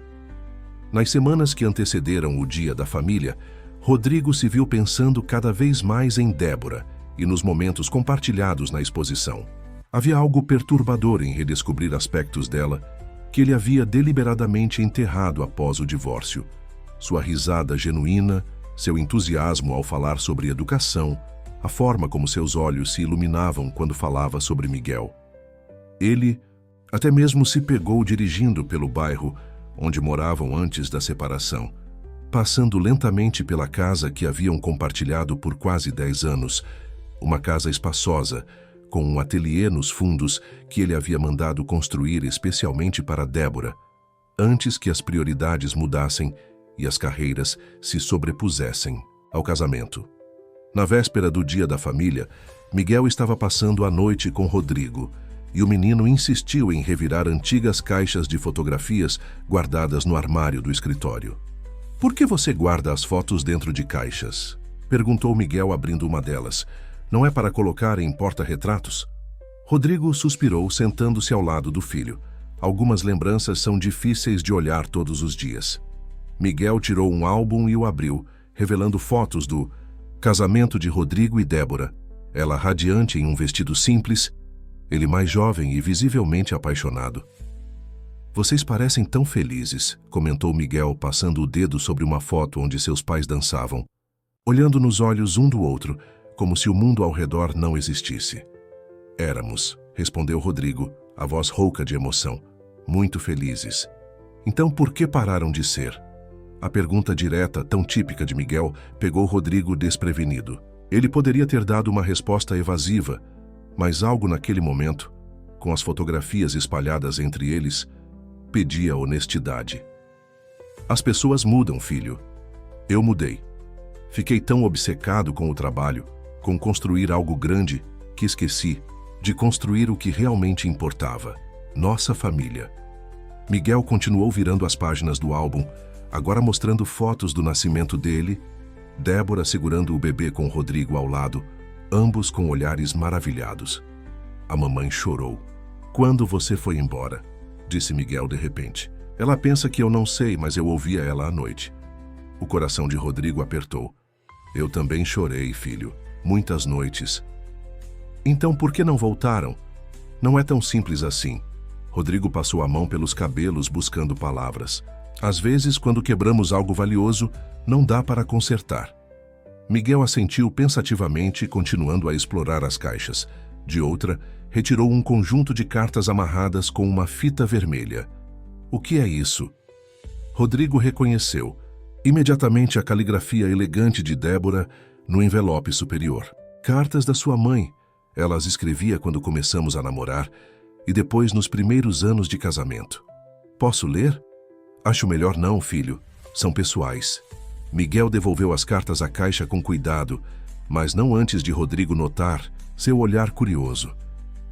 Nas semanas que antecederam o Dia da Família, Rodrigo se viu pensando cada vez mais em Débora e nos momentos compartilhados na exposição. Havia algo perturbador em redescobrir aspectos dela que ele havia deliberadamente enterrado após o divórcio. Sua risada genuína, seu entusiasmo ao falar sobre educação, a forma como seus olhos se iluminavam quando falava sobre Miguel. Ele até mesmo se pegou dirigindo pelo bairro onde moravam antes da separação, passando lentamente pela casa que haviam compartilhado por quase 10 anos, uma casa espaçosa, com um ateliê nos fundos que ele havia mandado construir especialmente para Débora, antes que as prioridades mudassem e as carreiras se sobrepusessem ao casamento. Na véspera do Dia da Família, Miguel estava passando a noite com Rodrigo, e o menino insistiu em revirar antigas caixas de fotografias guardadas no armário do escritório. "Por que você guarda as fotos dentro de caixas?" perguntou Miguel abrindo uma delas. "Não é para colocar em porta-retratos?" Rodrigo suspirou, sentando-se ao lado do filho. Algumas lembranças são difíceis de olhar todos os dias. Miguel tirou um álbum e o abriu, revelando fotos do casamento de Rodrigo e Débora. Ela radiante em um vestido simples, ele mais jovem e visivelmente apaixonado. "Vocês parecem tão felizes", comentou Miguel, passando o dedo sobre uma foto onde seus pais dançavam, olhando nos olhos um do outro, como se o mundo ao redor não existisse. "Éramos", respondeu Rodrigo, a voz rouca de emoção, "muito felizes." "Então por que pararam de ser?" A pergunta direta, tão típica de Miguel, pegou Rodrigo desprevenido. Ele poderia ter dado uma resposta evasiva, mas algo naquele momento, com as fotografias espalhadas entre eles, pedia honestidade. "As pessoas mudam, filho. Eu mudei. Fiquei tão obcecado com o trabalho, com construir algo grande, que esqueci de construir o que realmente importava, nossa família." Miguel continuou virando as páginas do álbum, agora mostrando fotos do nascimento dele, Débora segurando o bebê com Rodrigo ao lado, ambos com olhares maravilhados. A mamãe chorou. "Quando você foi embora?" disse Miguel de repente. "Ela pensa que eu não sei, mas eu ouvia ela à noite." O coração de Rodrigo apertou. "Eu também chorei, filho. Muitas noites." "Então por que não voltaram?" "Não é tão simples assim." Rodrigo passou a mão pelos cabelos buscando palavras. "Às vezes, quando quebramos algo valioso, não dá para consertar." Miguel assentiu pensativamente, continuando a explorar as caixas. De outra, retirou um conjunto de cartas amarradas com uma fita vermelha. "O que é isso?" Rodrigo reconheceu imediatamente a caligrafia elegante de Débora no envelope superior. "Cartas da sua mãe." Ela as escrevia quando começamos a namorar e depois nos primeiros anos de casamento. "Posso ler?" "Acho melhor não, filho. São pessoais." Miguel devolveu as cartas à caixa com cuidado, mas não antes de Rodrigo notar seu olhar curioso.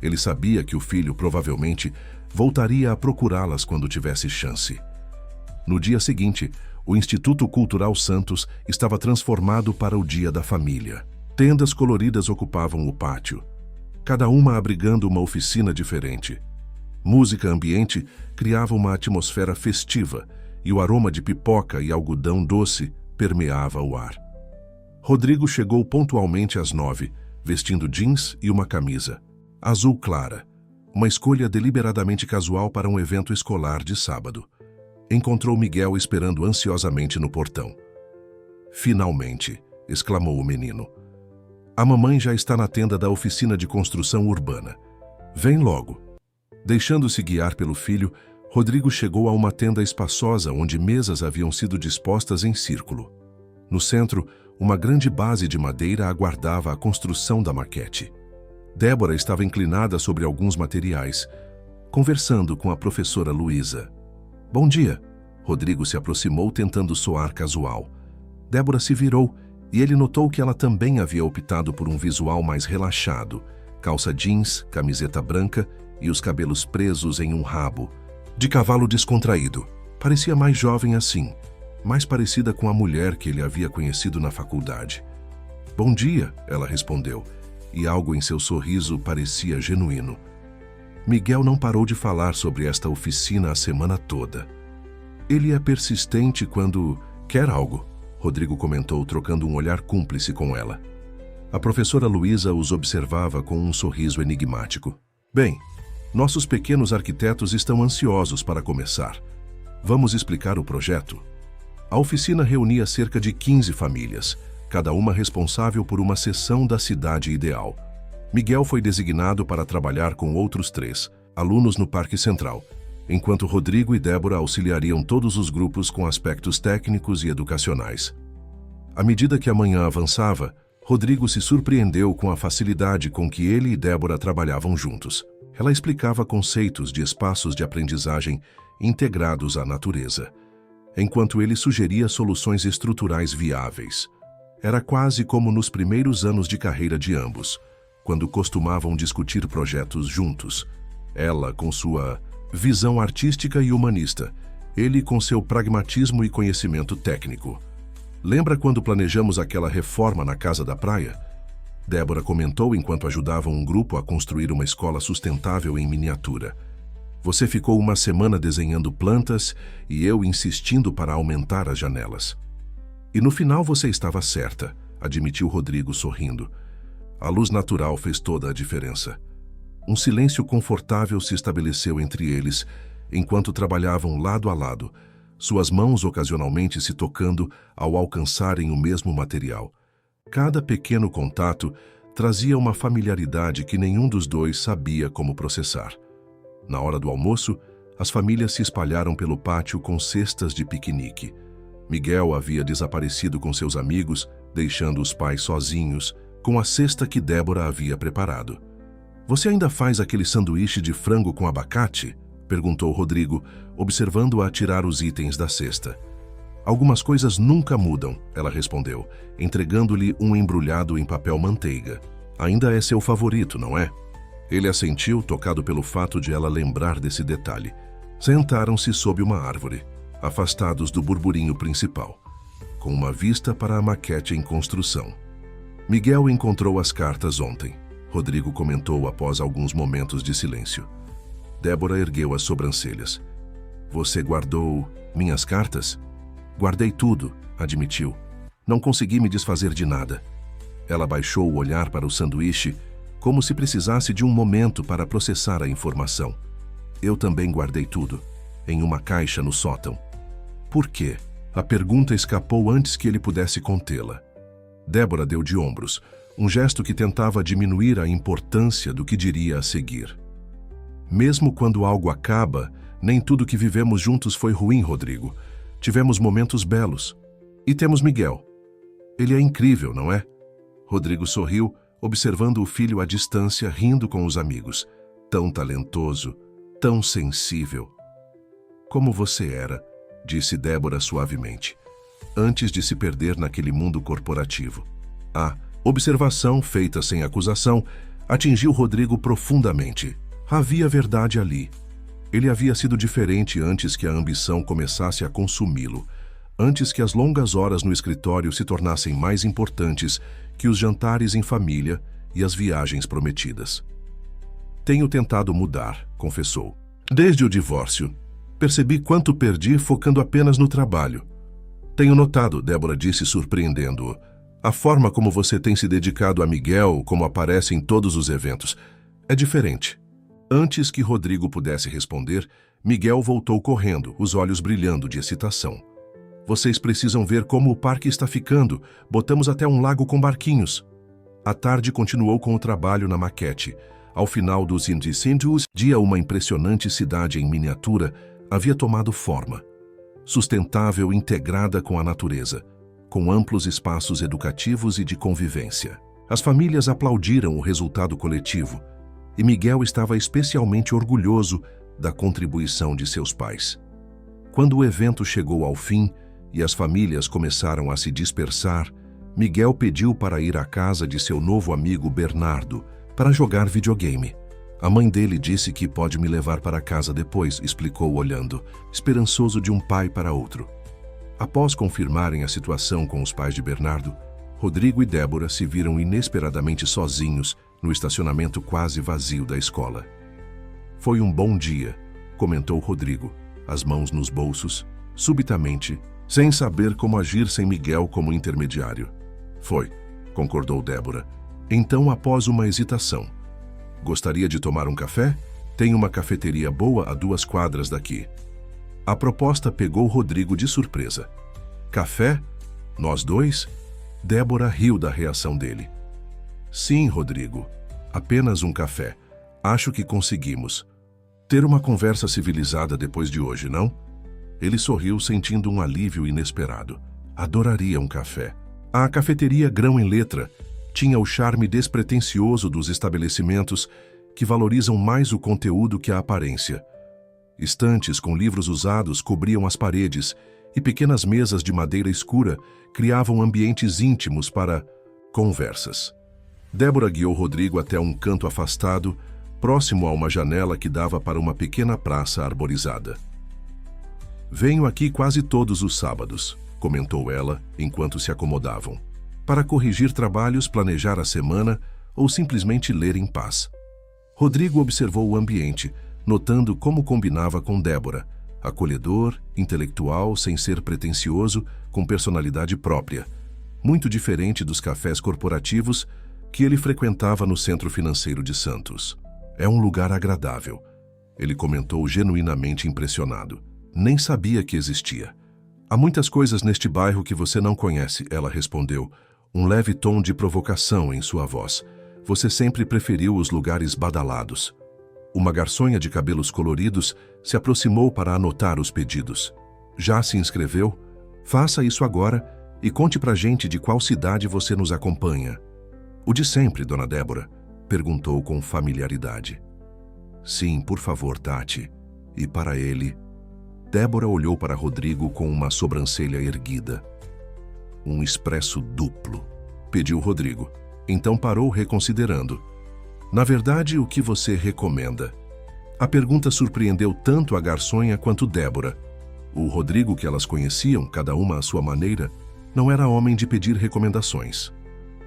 Ele sabia que o filho provavelmente voltaria a procurá-las quando tivesse chance. No dia seguinte, o Instituto Cultural Santos estava transformado para o Dia da Família. Tendas coloridas ocupavam o pátio, cada uma abrigando uma oficina diferente. Música ambiente criava uma atmosfera festiva e o aroma de pipoca e algodão doce permeava o ar. Rodrigo chegou pontualmente às 9, vestindo jeans e uma camisa azul clara, uma escolha deliberadamente casual para um evento escolar de sábado. Encontrou Miguel esperando ansiosamente no portão. "Finalmente!" exclamou o menino. A mamãe já está na tenda da oficina de construção urbana. Vem logo. Deixando-se guiar pelo filho, Rodrigo chegou a uma tenda espaçosa onde mesas haviam sido dispostas em círculo. No centro, uma grande base de madeira aguardava a construção da maquete. Débora estava inclinada sobre alguns materiais, conversando com a professora Luísa. Bom dia. Rodrigo se aproximou tentando soar casual. Débora se virou e ele notou que ela também havia optado por um visual mais relaxado, calça jeans, camiseta branca e os cabelos presos em um rabo, de cavalo descontraído. Parecia mais jovem assim, mais parecida com a mulher que ele havia conhecido na faculdade. Bom dia, ela respondeu, e algo em seu sorriso parecia genuíno. Miguel não parou de falar sobre esta oficina a semana toda. Ele é persistente quando quer algo, Rodrigo comentou, trocando um olhar cúmplice com ela. A professora Luísa os observava com um sorriso enigmático. Bem, nossos pequenos arquitetos estão ansiosos para começar. Vamos explicar o projeto? A oficina reunia cerca de 15 famílias, cada uma responsável por uma seção da cidade ideal. Miguel foi designado para trabalhar com outros 3, alunos no Parque Central, enquanto Rodrigo e Débora auxiliariam todos os grupos com aspectos técnicos e educacionais. À medida que a manhã avançava, Rodrigo se surpreendeu com a facilidade com que ele e Débora trabalhavam juntos. Ela explicava conceitos de espaços de aprendizagem integrados à natureza, enquanto ele sugeria soluções estruturais viáveis. Era quase como nos primeiros anos de carreira de ambos, quando costumavam discutir projetos juntos. Ela com sua visão artística e humanista, ele com seu pragmatismo e conhecimento técnico. Lembra quando planejamos aquela reforma na casa da praia? Débora comentou enquanto ajudavam um grupo a construir uma escola sustentável em miniatura. Você ficou uma semana desenhando plantas e eu insistindo para aumentar as janelas. E no final você estava certa, admitiu Rodrigo sorrindo. A luz natural fez toda a diferença. Um silêncio confortável se estabeleceu entre eles, enquanto trabalhavam lado a lado, suas mãos ocasionalmente se tocando ao alcançarem o mesmo material. Cada pequeno contato trazia uma familiaridade que nenhum dos dois sabia como processar. Na hora do almoço, as famílias se espalharam pelo pátio com cestas de piquenique. Miguel havia desaparecido com seus amigos, deixando os pais sozinhos, com a cesta que Débora havia preparado. Você ainda faz aquele sanduíche de frango com abacate? Perguntou Rodrigo, observando-a tirar os itens da cesta. Algumas coisas nunca mudam, ela respondeu, entregando-lhe um embrulhado em papel manteiga. Ainda é seu favorito, não é? Ele assentiu, tocado pelo fato de ela lembrar desse detalhe. Sentaram-se sob uma árvore, afastados do burburinho principal, com uma vista para a maquete em construção. Miguel encontrou as cartas ontem, Rodrigo comentou após alguns momentos de silêncio. Débora ergueu as sobrancelhas. Você guardou minhas cartas? Guardei tudo, admitiu. Não consegui me desfazer de nada. Ela baixou o olhar para o sanduíche, como se precisasse de um momento para processar a informação. Eu também guardei tudo, em uma caixa no sótão. Por quê? A pergunta escapou antes que ele pudesse contê-la. Débora deu de ombros, um gesto que tentava diminuir a importância do que diria a seguir. Mesmo quando algo acaba, nem tudo que vivemos juntos foi ruim, Rodrigo. Tivemos momentos belos. E temos Miguel. Ele é incrível, não é? Rodrigo sorriu, observando o filho à distância, rindo com os amigos. Tão talentoso, tão sensível. Como você era, disse Débora suavemente, antes de se perder naquele mundo corporativo. A observação, feita sem acusação, atingiu Rodrigo profundamente. Havia verdade ali. Ele havia sido diferente antes que a ambição começasse a consumi-lo, antes que as longas horas no escritório se tornassem mais importantes que os jantares em família e as viagens prometidas. Tenho tentado mudar, confessou. Desde o divórcio, percebi quanto perdi focando apenas no trabalho. Tenho notado, Débora disse, surpreendendo-o, a forma como você tem se dedicado a Miguel, como aparece em todos os eventos, é diferente. Antes que Rodrigo pudesse responder, Miguel voltou correndo, os olhos brilhando de excitação. Vocês precisam ver como o parque está ficando. Botamos até um lago com barquinhos. A tarde continuou com o trabalho na maquete. Ao final dos incêndios, uma impressionante cidade em miniatura havia tomado forma. Sustentável, integrada com a natureza, com amplos espaços educativos e de convivência. As famílias aplaudiram o resultado coletivo, e Miguel estava especialmente orgulhoso da contribuição de seus pais. Quando o evento chegou ao fim e as famílias começaram a se dispersar, Miguel pediu para ir à casa de seu novo amigo Bernardo para jogar videogame. A mãe dele disse que pode me levar para casa depois, explicou olhando, esperançoso de um pai para outro. Após confirmarem a situação com os pais de Bernardo, Rodrigo e Débora se viram inesperadamente sozinhos no estacionamento quase vazio da escola. Foi um bom dia, comentou Rodrigo, as mãos nos bolsos, subitamente, sem saber como agir sem Miguel como intermediário. Foi, concordou Débora. Então, após uma hesitação, gostaria de tomar um café? Tem uma cafeteria boa a 2 quadras daqui. A proposta pegou Rodrigo de surpresa. Café? Nós dois? Débora riu da reação dele. Sim, Rodrigo. Apenas um café. Acho que conseguimos ter uma conversa civilizada depois de hoje, não? Ele sorriu, sentindo um alívio inesperado. Adoraria um café. A cafeteria Grão em Letra tinha o charme despretensioso dos estabelecimentos que valorizam mais o conteúdo que a aparência. Estantes com livros usados cobriam as paredes e pequenas mesas de madeira escura criavam ambientes íntimos para conversas. Débora guiou Rodrigo até um canto afastado, próximo a uma janela que dava para uma pequena praça arborizada. Venho aqui quase todos os sábados, comentou ela enquanto se acomodavam, para corrigir trabalhos, planejar a semana ou simplesmente ler em paz. Rodrigo observou o ambiente, notando como combinava com Débora, acolhedor, intelectual, sem ser pretensioso, com personalidade própria, muito diferente dos cafés corporativos que ele frequentava no Centro Financeiro de Santos. É um lugar agradável, ele comentou genuinamente impressionado. Nem sabia que existia. Há muitas coisas neste bairro que você não conhece, ela respondeu, um leve tom de provocação em sua voz. Você sempre preferiu os lugares badalados. Uma garçonha de cabelos coloridos se aproximou para anotar os pedidos. Já se inscreveu? Faça isso agora e conte pra gente de qual cidade você nos acompanha. O de sempre, dona Débora, perguntou com familiaridade. Sim, por favor, Tati. E para ele... Débora olhou para Rodrigo com uma sobrancelha erguida. Um expresso duplo, pediu Rodrigo. Então parou reconsiderando. Na verdade, o que você recomenda? A pergunta surpreendeu tanto a garçonha quanto Débora. O Rodrigo que elas conheciam, cada uma à sua maneira, não era homem de pedir recomendações.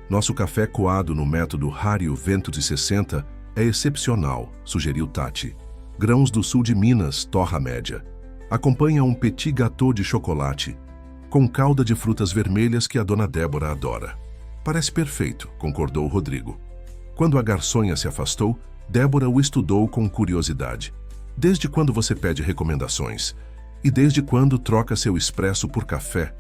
Nosso café coado no método Rário Vento de 60 é excepcional, sugeriu Tati. Grãos do sul de Minas, torra média. Acompanha um petit gâteau de chocolate, com calda de frutas vermelhas que a dona Débora adora. Parece perfeito, concordou Rodrigo. Quando a garçonha se afastou, Débora o estudou com curiosidade. Desde quando você pede recomendações? E desde quando troca seu expresso por café?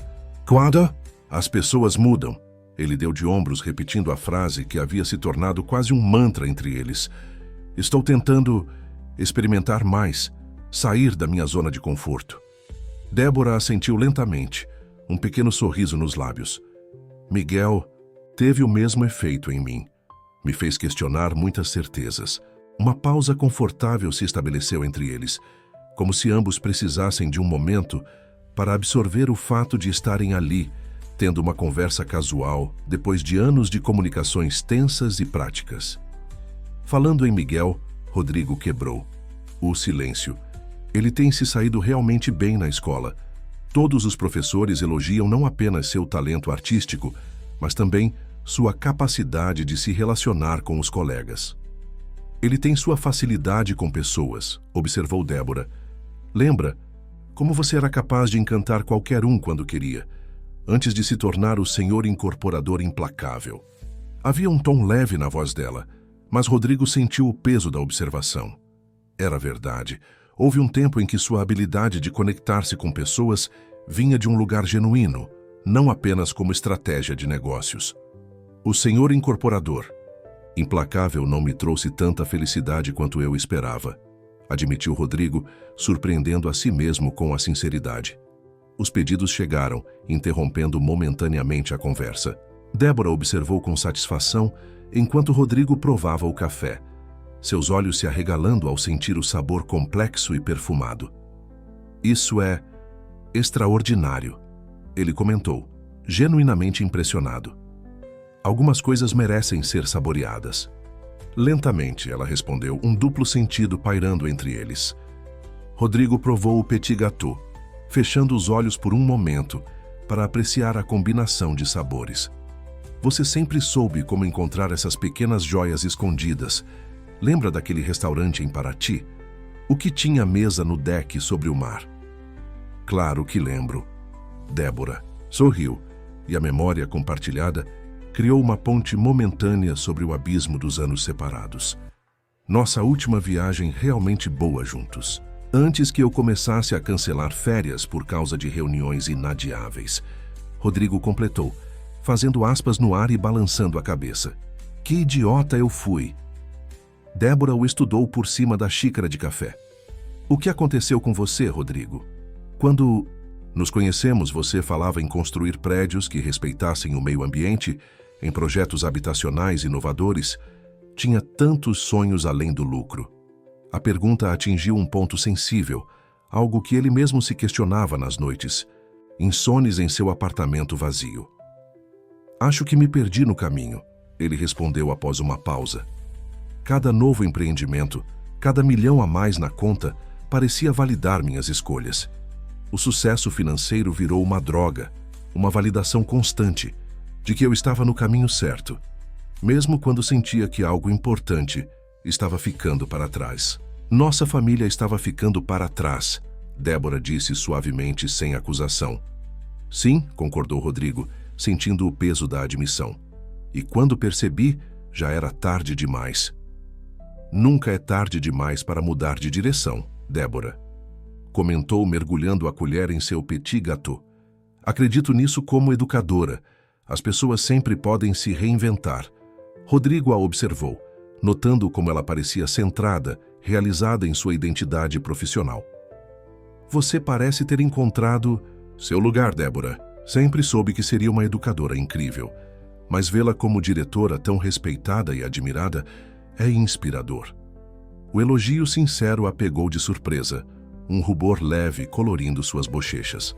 Quando? As pessoas mudam. Ele deu de ombros, repetindo a frase que havia se tornado quase um mantra entre eles. Estou tentando experimentar mais. Sair da minha zona de conforto. Débora assentiu lentamente, um pequeno sorriso nos lábios. Miguel teve o mesmo efeito em mim. Me fez questionar muitas certezas. Uma pausa confortável se estabeleceu entre eles, como se ambos precisassem de um momento para absorver o fato de estarem ali, tendo uma conversa casual, depois de anos de comunicações tensas e práticas. Falando em Miguel, Rodrigo quebrou o silêncio. Ele tem se saído realmente bem na escola. Todos os professores elogiam não apenas seu talento artístico, mas também sua capacidade de se relacionar com os colegas. Ele tem sua facilidade com pessoas, observou Débora. Lembra como você era capaz de encantar qualquer um quando queria, antes de se tornar o senhor incorporador implacável. Havia um tom leve na voz dela, mas Rodrigo sentiu o peso da observação. Era verdade. Houve um tempo em que sua habilidade de conectar-se com pessoas vinha de um lugar genuíno, não apenas como estratégia de negócios. O senhor incorporador. Implacável não me trouxe tanta felicidade quanto eu esperava, admitiu Rodrigo, surpreendendo a si mesmo com a sinceridade. Os pedidos chegaram, interrompendo momentaneamente a conversa. Débora observou com satisfação enquanto Rodrigo provava o café, seus olhos se arregalando ao sentir o sabor complexo e perfumado. Isso é extraordinário, ele comentou, genuinamente impressionado. Algumas coisas merecem ser saboreadas. Lentamente, ela respondeu, um duplo sentido pairando entre eles. Rodrigo provou o petit gâteau, fechando os olhos por um momento para apreciar a combinação de sabores. Você sempre soube como encontrar essas pequenas joias escondidas. Lembra daquele restaurante em Paraty? O que tinha mesa no deck sobre o mar? Claro que lembro. Débora sorriu, e a memória compartilhada criou uma ponte momentânea sobre o abismo dos anos separados. Nossa última viagem realmente boa juntos. Antes que eu começasse a cancelar férias por causa de reuniões inadiáveis, Rodrigo completou, fazendo aspas no ar e balançando a cabeça. Que idiota eu fui! Débora o estudou por cima da xícara de café. O que aconteceu com você, Rodrigo? Quando nos conhecemos, você falava em construir prédios que respeitassem o meio ambiente, em projetos habitacionais inovadores. Tinha tantos sonhos além do lucro. A pergunta atingiu um ponto sensível, algo que ele mesmo se questionava nas noites, insones em seu apartamento vazio. Acho que me perdi no caminho, ele respondeu após uma pausa. Cada novo empreendimento, cada milhão a mais na conta, parecia validar minhas escolhas. O sucesso financeiro virou uma droga, uma validação constante de que eu estava no caminho certo, mesmo quando sentia que algo importante estava ficando para trás. Nossa família estava ficando para trás, Débora disse suavemente, sem acusação. Sim, concordou Rodrigo, sentindo o peso da admissão. E quando percebi, já era tarde demais. Nunca é tarde demais para mudar de direção, Débora comentou, mergulhando a colher em seu petit gâteau. Acredito nisso como educadora. As pessoas sempre podem se reinventar. Rodrigo a observou, notando como ela parecia centrada, realizada em sua identidade profissional. Você parece ter encontrado seu lugar, Débora. Sempre soube que seria uma educadora incrível, mas vê-la como diretora tão respeitada e admirada é inspirador. O elogio sincero a pegou de surpresa, um rubor leve colorindo suas bochechas.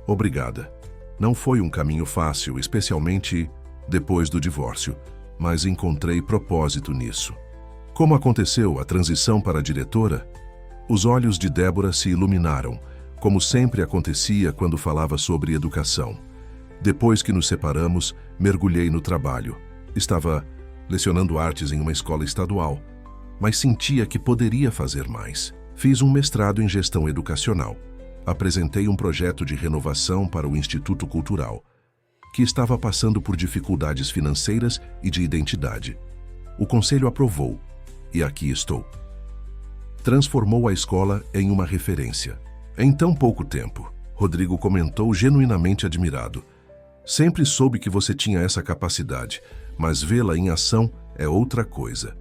Obrigada. Não foi um caminho fácil, especialmente depois do divórcio, mas encontrei propósito nisso. Como aconteceu a transição para a diretora? Os olhos de Débora se iluminaram, como sempre acontecia quando falava sobre educação. Depois que nos separamos, mergulhei no trabalho. Estava lecionando artes em uma escola estadual, mas sentia que poderia fazer mais. Fiz um mestrado em gestão educacional. Apresentei um projeto de renovação para o Instituto Cultural, que estava passando por dificuldades financeiras e de identidade. O conselho aprovou, e aqui estou. Transformou a escola em uma referência. Em tão pouco tempo, Rodrigo comentou, genuinamente admirado. Sempre soube que você tinha essa capacidade, mas vê-la em ação é outra coisa.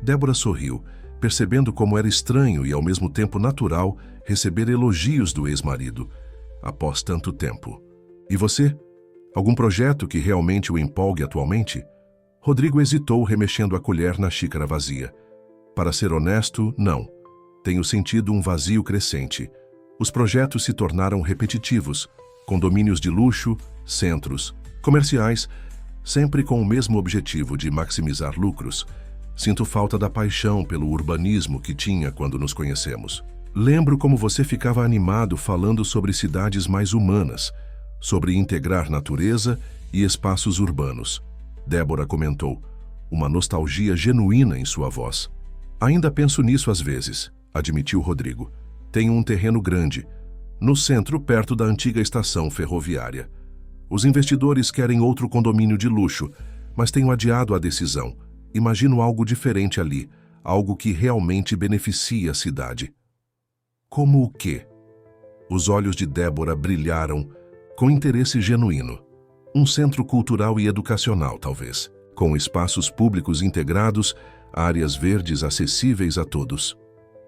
Débora sorriu, percebendo como era estranho e ao mesmo tempo natural receber elogios do ex-marido, após tanto tempo. E você? Algum projeto que realmente o empolgue atualmente? Rodrigo hesitou, remexendo a colher na xícara vazia. Para ser honesto, não. Tenho sentido um vazio crescente. Os projetos se tornaram repetitivos, condomínios de luxo, centros, comerciais, sempre com o mesmo objetivo de maximizar lucros. Sinto falta da paixão pelo urbanismo que tinha quando nos conhecemos. Lembro como você ficava animado falando sobre cidades mais humanas, sobre integrar natureza e espaços urbanos. Débora comentou, uma nostalgia genuína em sua voz. Ainda penso nisso às vezes, admitiu Rodrigo. Tenho um terreno grande, no centro, perto da antiga estação ferroviária. Os investidores querem outro condomínio de luxo, mas tenho adiado a decisão. Imagino algo diferente ali, algo que realmente beneficia a cidade. Como o quê? Os olhos de Débora brilharam com interesse genuíno. Um centro cultural e educacional, talvez, com espaços públicos integrados, áreas verdes acessíveis a todos.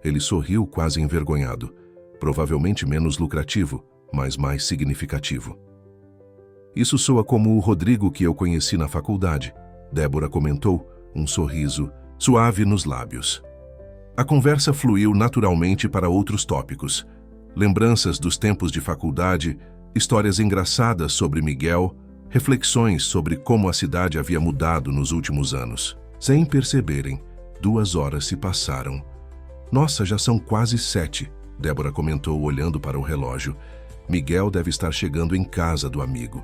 Ele sorriu quase envergonhado. Provavelmente menos lucrativo, mas mais significativo. Isso soa como o Rodrigo que eu conheci na faculdade, Débora comentou, um sorriso suave nos lábios. A conversa fluiu naturalmente para outros tópicos. Lembranças dos tempos de faculdade, histórias engraçadas sobre Miguel, reflexões sobre como a cidade havia mudado nos últimos anos. Sem perceberem, 2 horas se passaram. Nossa, já são quase 7, Débora comentou olhando para o relógio. Miguel deve estar chegando em casa do amigo.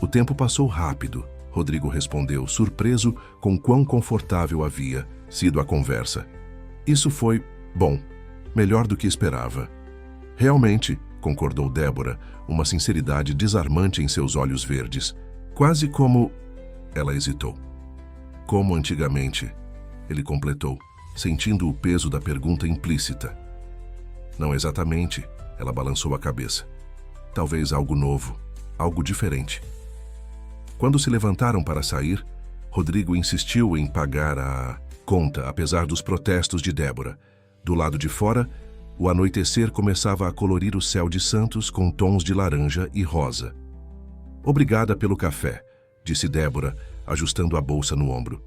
O tempo passou rápido, Rodrigo respondeu, surpreso com quão confortável havia sido a conversa. Isso foi, bom, melhor do que esperava. Realmente, concordou Débora, uma sinceridade desarmante em seus olhos verdes. Quase como... Ela hesitou. Como antigamente, ele completou, sentindo o peso da pergunta implícita. Não exatamente, ela balançou a cabeça. Talvez algo novo, algo diferente. Quando se levantaram para sair, Rodrigo insistiu em pagar a conta, apesar dos protestos de Débora. Do lado de fora, o anoitecer começava a colorir o céu de Santos com tons de laranja e rosa. Obrigada pelo café, disse Débora, ajustando a bolsa no ombro.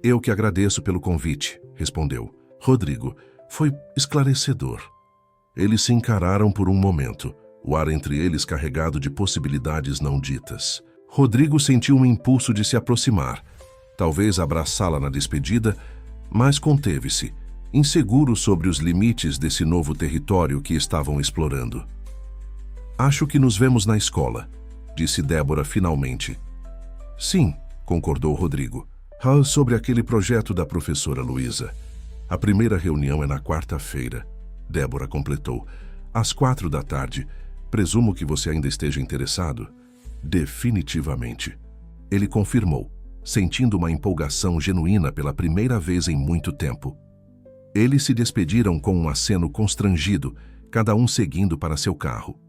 Eu que agradeço pelo convite, respondeu. Rodrigo, foi esclarecedor. Eles se encararam por um momento, o ar entre eles carregado de possibilidades não ditas. Rodrigo sentiu um impulso de se aproximar, talvez abraçá-la na despedida, mas conteve-se, inseguro sobre os limites desse novo território que estavam explorando. Acho que nos vemos na escola, disse Débora finalmente. Sim, concordou Rodrigo. Sobre aquele projeto da professora Luísa. A primeira reunião é na quarta-feira, Débora completou. Às 4 da tarde. Presumo que você ainda esteja interessado? Definitivamente. Ele confirmou, sentindo uma empolgação genuína pela primeira vez em muito tempo. Eles se despediram com um aceno constrangido, cada um seguindo para seu carro.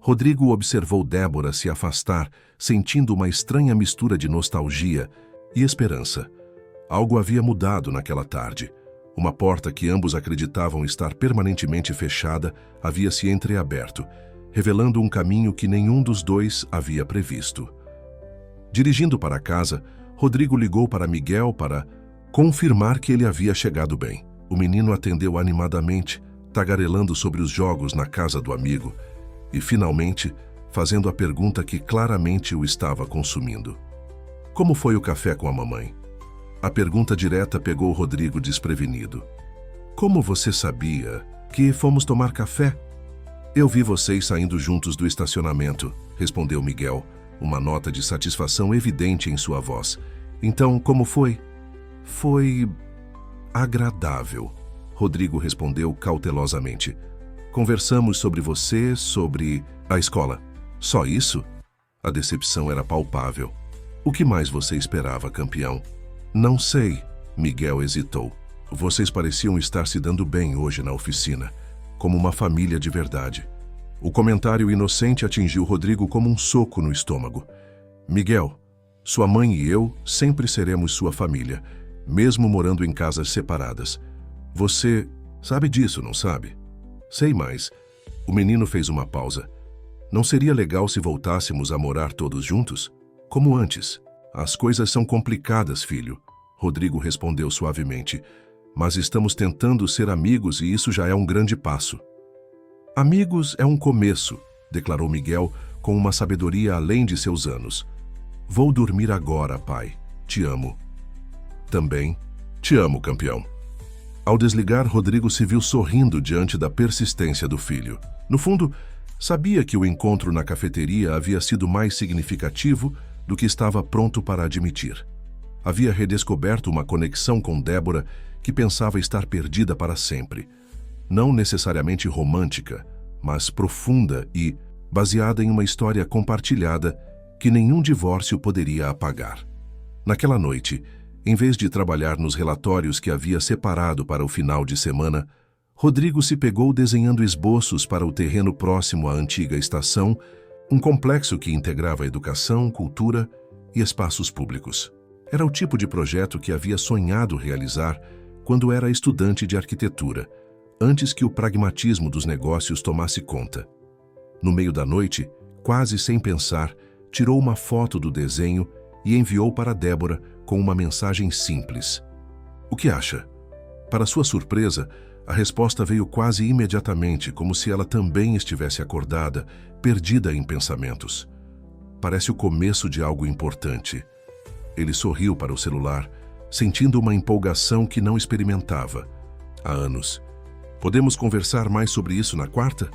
Rodrigo observou Débora se afastar, sentindo uma estranha mistura de nostalgia e esperança. Algo havia mudado naquela tarde. Uma porta que ambos acreditavam estar permanentemente fechada havia se entreaberto, revelando um caminho que nenhum dos dois havia previsto. Dirigindo para casa, Rodrigo ligou para Miguel para confirmar que ele havia chegado bem. O menino atendeu animadamente, tagarelando sobre os jogos na casa do amigo e, finalmente, fazendo a pergunta que claramente o estava consumindo. Como foi o café com a mamãe? A pergunta direta pegou Rodrigo desprevenido. Como você sabia que fomos tomar café? Eu vi vocês saindo juntos do estacionamento, respondeu Miguel, uma nota de satisfação evidente em sua voz. Então, como foi? Foi agradável, Rodrigo respondeu cautelosamente. Conversamos sobre você, sobre a escola. Só isso? A decepção era palpável. O que mais você esperava, campeão? Não sei, Miguel hesitou. Vocês pareciam estar se dando bem hoje na oficina, como uma família de verdade. O comentário inocente atingiu Rodrigo como um soco no estômago. Miguel, sua mãe e eu sempre seremos sua família, mesmo morando em casas separadas. Você sabe disso, não sabe? Sei mais. O menino fez uma pausa. Não seria legal se voltássemos a morar todos juntos? Como antes. As coisas são complicadas, filho, Rodrigo respondeu suavemente. Mas estamos tentando ser amigos e isso já é um grande passo. Amigos é um começo, declarou Miguel com uma sabedoria além de seus anos. Vou dormir agora, pai. Te amo. Também te amo, campeão. Ao desligar, Rodrigo se viu sorrindo diante da persistência do filho. No fundo, sabia que o encontro na cafeteria havia sido mais significativo do que estava pronto para admitir. Havia redescoberto uma conexão com Débora que pensava estar perdida para sempre. Não necessariamente romântica, mas profunda e baseada em uma história compartilhada que nenhum divórcio poderia apagar. Naquela noite, em vez de trabalhar nos relatórios que havia separado para o final de semana, Rodrigo se pegou desenhando esboços para o terreno próximo à antiga estação Um complexo que integrava educação, cultura e espaços públicos. Era o tipo de projeto que havia sonhado realizar quando era estudante de arquitetura, antes que o pragmatismo dos negócios tomasse conta. No meio da noite, quase sem pensar, tirou uma foto do desenho e enviou para Débora com uma mensagem simples. "O que acha?" Para sua surpresa, a resposta veio quase imediatamente, como se ela também estivesse acordada, perdida em pensamentos. "Parece o começo de algo importante." Ele sorriu para o celular, sentindo uma empolgação que não experimentava há anos. "Podemos conversar mais sobre isso na quarta?"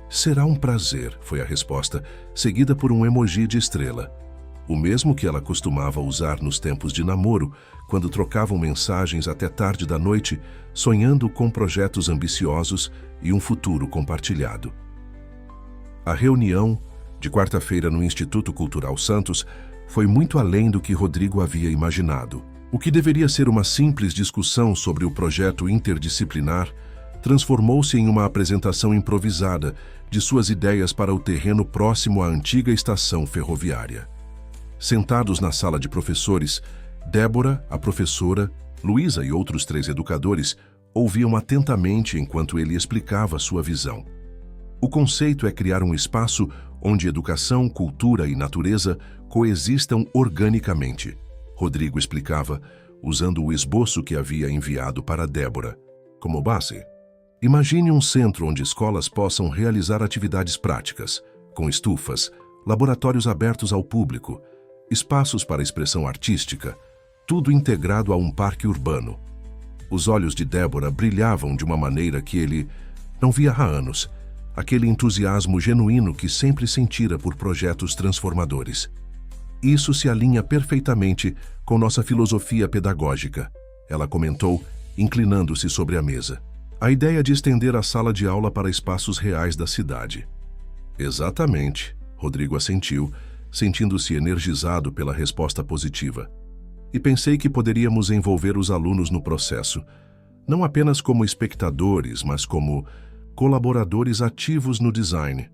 "Será um prazer", foi a resposta, seguida por um emoji de estrela. O mesmo que ela costumava usar nos tempos de namoro, quando trocavam mensagens até tarde da noite, sonhando com projetos ambiciosos e um futuro compartilhado. A reunião de quarta-feira no Instituto Cultural Santos foi muito além do que Rodrigo havia imaginado. O que deveria ser uma simples discussão sobre o projeto interdisciplinar transformou-se em uma apresentação improvisada de suas ideias para o terreno próximo à antiga estação ferroviária. Sentados na sala de professores, Débora, a professora, Luísa e outros 3 educadores ouviam atentamente enquanto ele explicava sua visão. O conceito é criar um espaço onde educação, cultura e natureza coexistam organicamente, Rodrigo explicava, usando o esboço que havia enviado para Débora como base. Imagine um centro onde escolas possam realizar atividades práticas, com estufas, laboratórios abertos ao público, espaços para expressão artística, tudo integrado a um parque urbano. Os olhos de Débora brilhavam de uma maneira que ele não via há anos, aquele entusiasmo genuíno que sempre sentira por projetos transformadores. "Isso se alinha perfeitamente com nossa filosofia pedagógica", ela comentou, inclinando-se sobre a mesa. "A ideia de estender a sala de aula para espaços reais da cidade." "Exatamente", Rodrigo assentiu, sentindo-se energizado pela resposta positiva. "E pensei que poderíamos envolver os alunos no processo, não apenas como espectadores, mas como colaboradores ativos no design."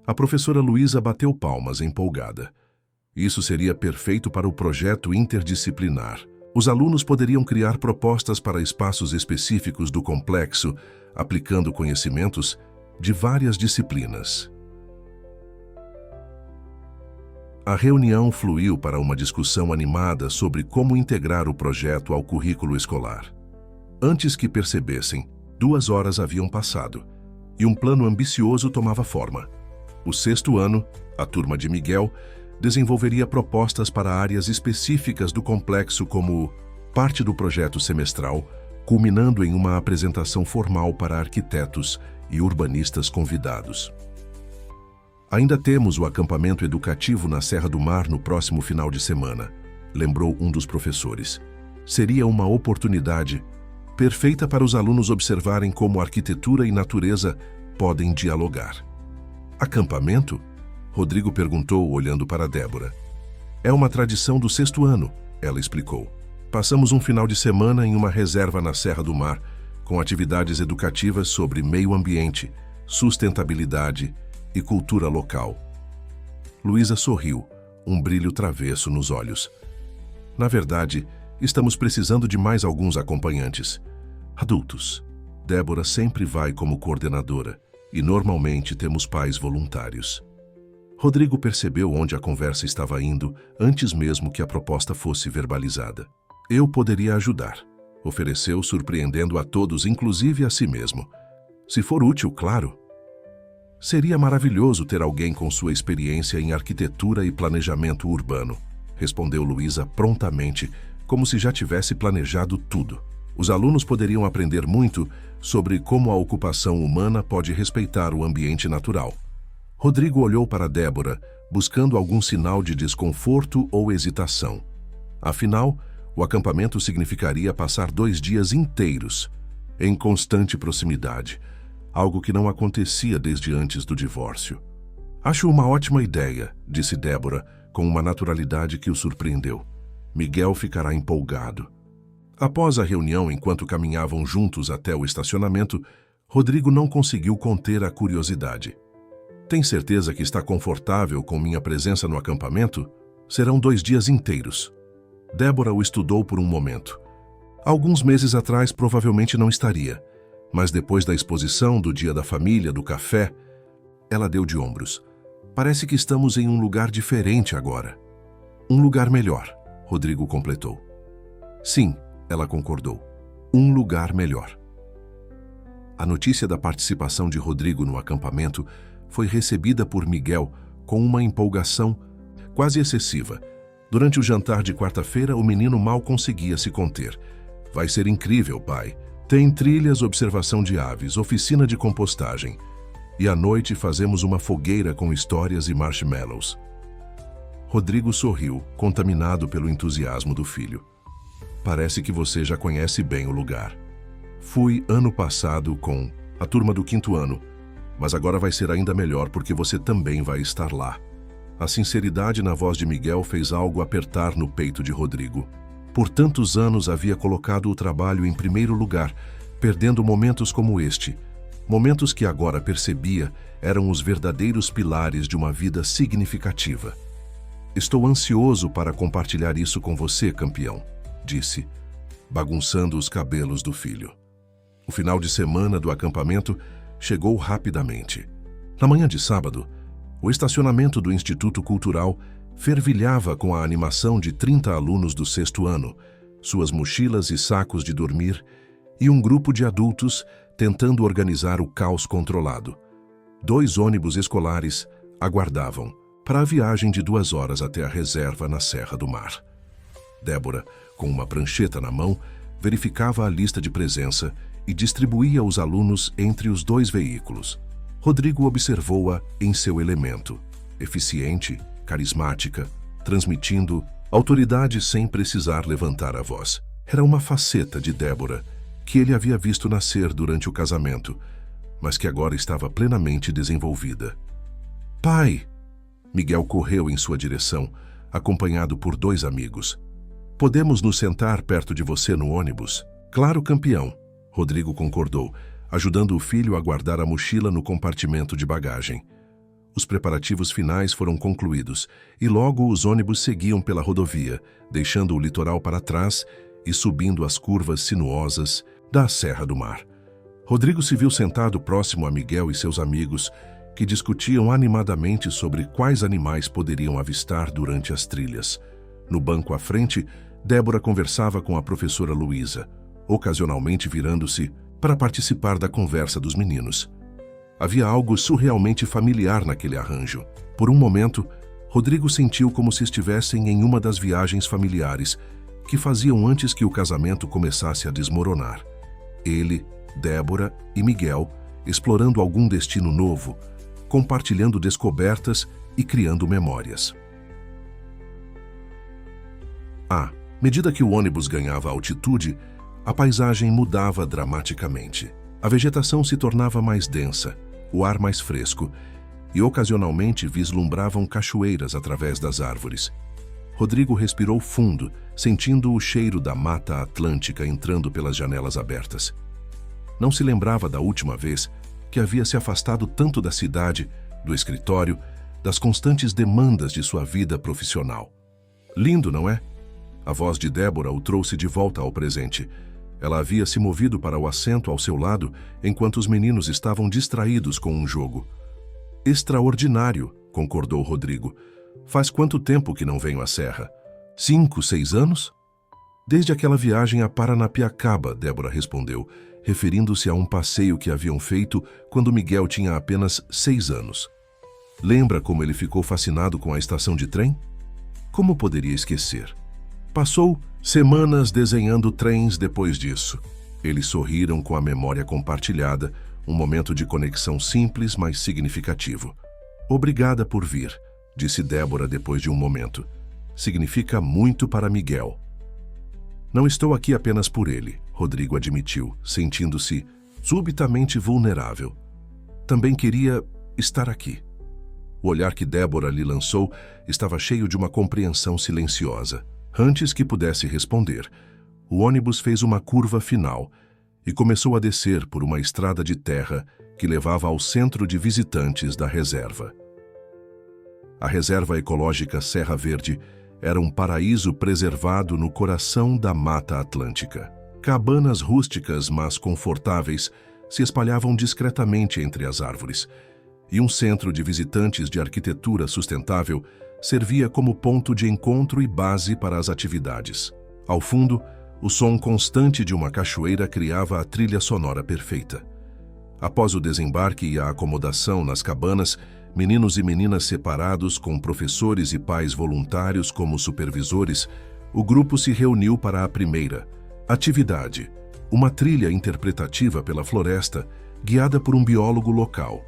A professora Luísa bateu palmas, empolgada. "Isso seria perfeito para o projeto interdisciplinar. Os alunos poderiam criar propostas para espaços específicos do complexo, aplicando conhecimentos de várias disciplinas." A reunião fluiu para uma discussão animada sobre como integrar o projeto ao currículo escolar. Antes que percebessem, 2 horas haviam passado e um plano ambicioso tomava forma. O 6º ano, a turma de Miguel, desenvolveria propostas para áreas específicas do complexo como parte do projeto semestral, culminando em uma apresentação formal para arquitetos e urbanistas convidados. "Ainda temos o acampamento educativo na Serra do Mar no próximo final de semana", lembrou um dos professores. "Seria uma oportunidade perfeita para os alunos observarem como arquitetura e natureza podem dialogar." "Acampamento?", Rodrigo perguntou, olhando para Débora. "É uma tradição do 6º ano", ela explicou. "Passamos um final de semana em uma reserva na Serra do Mar, com atividades educativas sobre meio ambiente, sustentabilidade e cultura local." Luísa sorriu, um brilho travesso nos olhos. "Na verdade, estamos precisando de mais alguns acompanhantes. Adultos. Débora sempre vai como coordenadora e normalmente temos pais voluntários." Rodrigo percebeu onde a conversa estava indo antes mesmo que a proposta fosse verbalizada. "Eu poderia ajudar", ofereceu, surpreendendo a todos, inclusive a si mesmo. "Se for útil, claro." "Seria maravilhoso ter alguém com sua experiência em arquitetura e planejamento urbano", respondeu Luísa prontamente, como se já tivesse planejado tudo. "Os alunos poderiam aprender muito sobre como a ocupação humana pode respeitar o ambiente natural." Rodrigo olhou para Débora, buscando algum sinal de desconforto ou hesitação. Afinal, o acampamento significaria passar 2 dias inteiros, em constante proximidade, algo que não acontecia desde antes do divórcio. "Acho uma ótima ideia", disse Débora, com uma naturalidade que o surpreendeu. "Miguel ficará empolgado." Após a reunião, enquanto caminhavam juntos até o estacionamento, Rodrigo não conseguiu conter a curiosidade. Tem certeza que está confortável com minha presença no acampamento? Serão 2 dias inteiros. Débora o estudou por um momento. Alguns meses atrás provavelmente não estaria, mas depois da exposição do Dia da Família, do café, ela deu de ombros. Parece que estamos em um lugar diferente agora. Um lugar melhor, Rodrigo completou. Sim, ela concordou. Um lugar melhor. A notícia da participação de Rodrigo no acampamento foi recebida por Miguel com uma empolgação quase excessiva. Durante o jantar de quarta-feira, o menino mal conseguia se conter. Vai ser incrível, pai. Tem trilhas, observação de aves, oficina de compostagem. E à noite fazemos uma fogueira com histórias e marshmallows. Rodrigo sorriu, contaminado pelo entusiasmo do filho. Parece que você já conhece bem o lugar. Fui ano passado com a turma do 5º ano, mas agora vai ser ainda melhor porque você também vai estar lá. A sinceridade na voz de Miguel fez algo apertar no peito de Rodrigo. Por tantos anos havia colocado o trabalho em primeiro lugar, perdendo momentos como este. Momentos que agora percebia eram os verdadeiros pilares de uma vida significativa. Estou ansioso para compartilhar isso com você, campeão, disse, bagunçando os cabelos do filho. O final de semana do acampamento chegou rapidamente. Na manhã de sábado, o estacionamento do Instituto Cultural fervilhava com a animação de 30 alunos do 6º ano, suas mochilas e sacos de dormir, e um grupo de adultos tentando organizar o caos controlado. 2 ônibus escolares aguardavam para a viagem de 2 horas até a reserva na Serra do Mar. Débora, com uma prancheta na mão, verificava a lista de presença e distribuía os alunos entre os 2 veículos. Rodrigo observou-a em seu elemento, eficiente, carismática, transmitindo autoridade sem precisar levantar a voz. Era uma faceta de Débora que ele havia visto nascer durante o casamento, mas que agora estava plenamente desenvolvida. Pai! Miguel correu em sua direção, acompanhado por 2 amigos. Podemos nos sentar perto de você no ônibus? Claro, campeão, Rodrigo concordou, ajudando o filho a guardar a mochila no compartimento de bagagem. Os preparativos finais foram concluídos e logo os ônibus seguiam pela rodovia, deixando o litoral para trás e subindo as curvas sinuosas da Serra do Mar. Rodrigo se viu sentado próximo a Miguel e seus amigos, que discutiam animadamente sobre quais animais poderiam avistar durante as trilhas. No banco à frente, Débora conversava com a professora Luísa, ocasionalmente virando-se para participar da conversa dos meninos. Havia algo surrealmente familiar naquele arranjo. Por um momento, Rodrigo sentiu como se estivessem em uma das viagens familiares que faziam antes que o casamento começasse a desmoronar. Ele, Débora e Miguel, explorando algum destino novo, compartilhando descobertas e criando memórias. À medida que o ônibus ganhava altitude, a paisagem mudava dramaticamente. A vegetação se tornava mais densa, o ar mais fresco, e ocasionalmente vislumbravam cachoeiras através das árvores. Rodrigo respirou fundo, sentindo o cheiro da Mata Atlântica entrando pelas janelas abertas. Não se lembrava da última vez que havia se afastado tanto da cidade, do escritório, das constantes demandas de sua vida profissional. Lindo, não é? A voz de Débora o trouxe de volta ao presente. Ela havia se movido para o assento ao seu lado enquanto os meninos estavam distraídos com um jogo. Extraordinário, concordou Rodrigo. Faz quanto tempo que não venho à Serra? 5, 6 anos? Desde aquela viagem a Paranapiacaba, Débora respondeu, referindo-se a um passeio que haviam feito quando Miguel tinha apenas 6 anos. Lembra como ele ficou fascinado com a estação de trem? Como poderia esquecer? Passou semanas desenhando trens depois disso. Eles sorriram com a memória compartilhada, um momento de conexão simples, mas significativo. Obrigada por vir, disse Débora depois de um momento. Significa muito para Miguel. Não estou aqui apenas por ele, Rodrigo admitiu, sentindo-se subitamente vulnerável. Também queria estar aqui. O olhar que Débora lhe lançou estava cheio de uma compreensão silenciosa. Antes que pudesse responder, o ônibus fez uma curva final e começou a descer por uma estrada de terra que levava ao centro de visitantes da reserva. A Reserva Ecológica Serra Verde era um paraíso preservado no coração da Mata Atlântica. Cabanas rústicas, mas confortáveis, se espalhavam discretamente entre as árvores, e um centro de visitantes de arquitetura sustentável servia como ponto de encontro e base para as atividades. Ao fundo, o som constante de uma cachoeira criava a trilha sonora perfeita. Após o desembarque e a acomodação nas cabanas, meninos e meninas separados com professores e pais voluntários como supervisores, o grupo se reuniu para a primeira atividade, uma trilha interpretativa pela floresta, guiada por um biólogo local.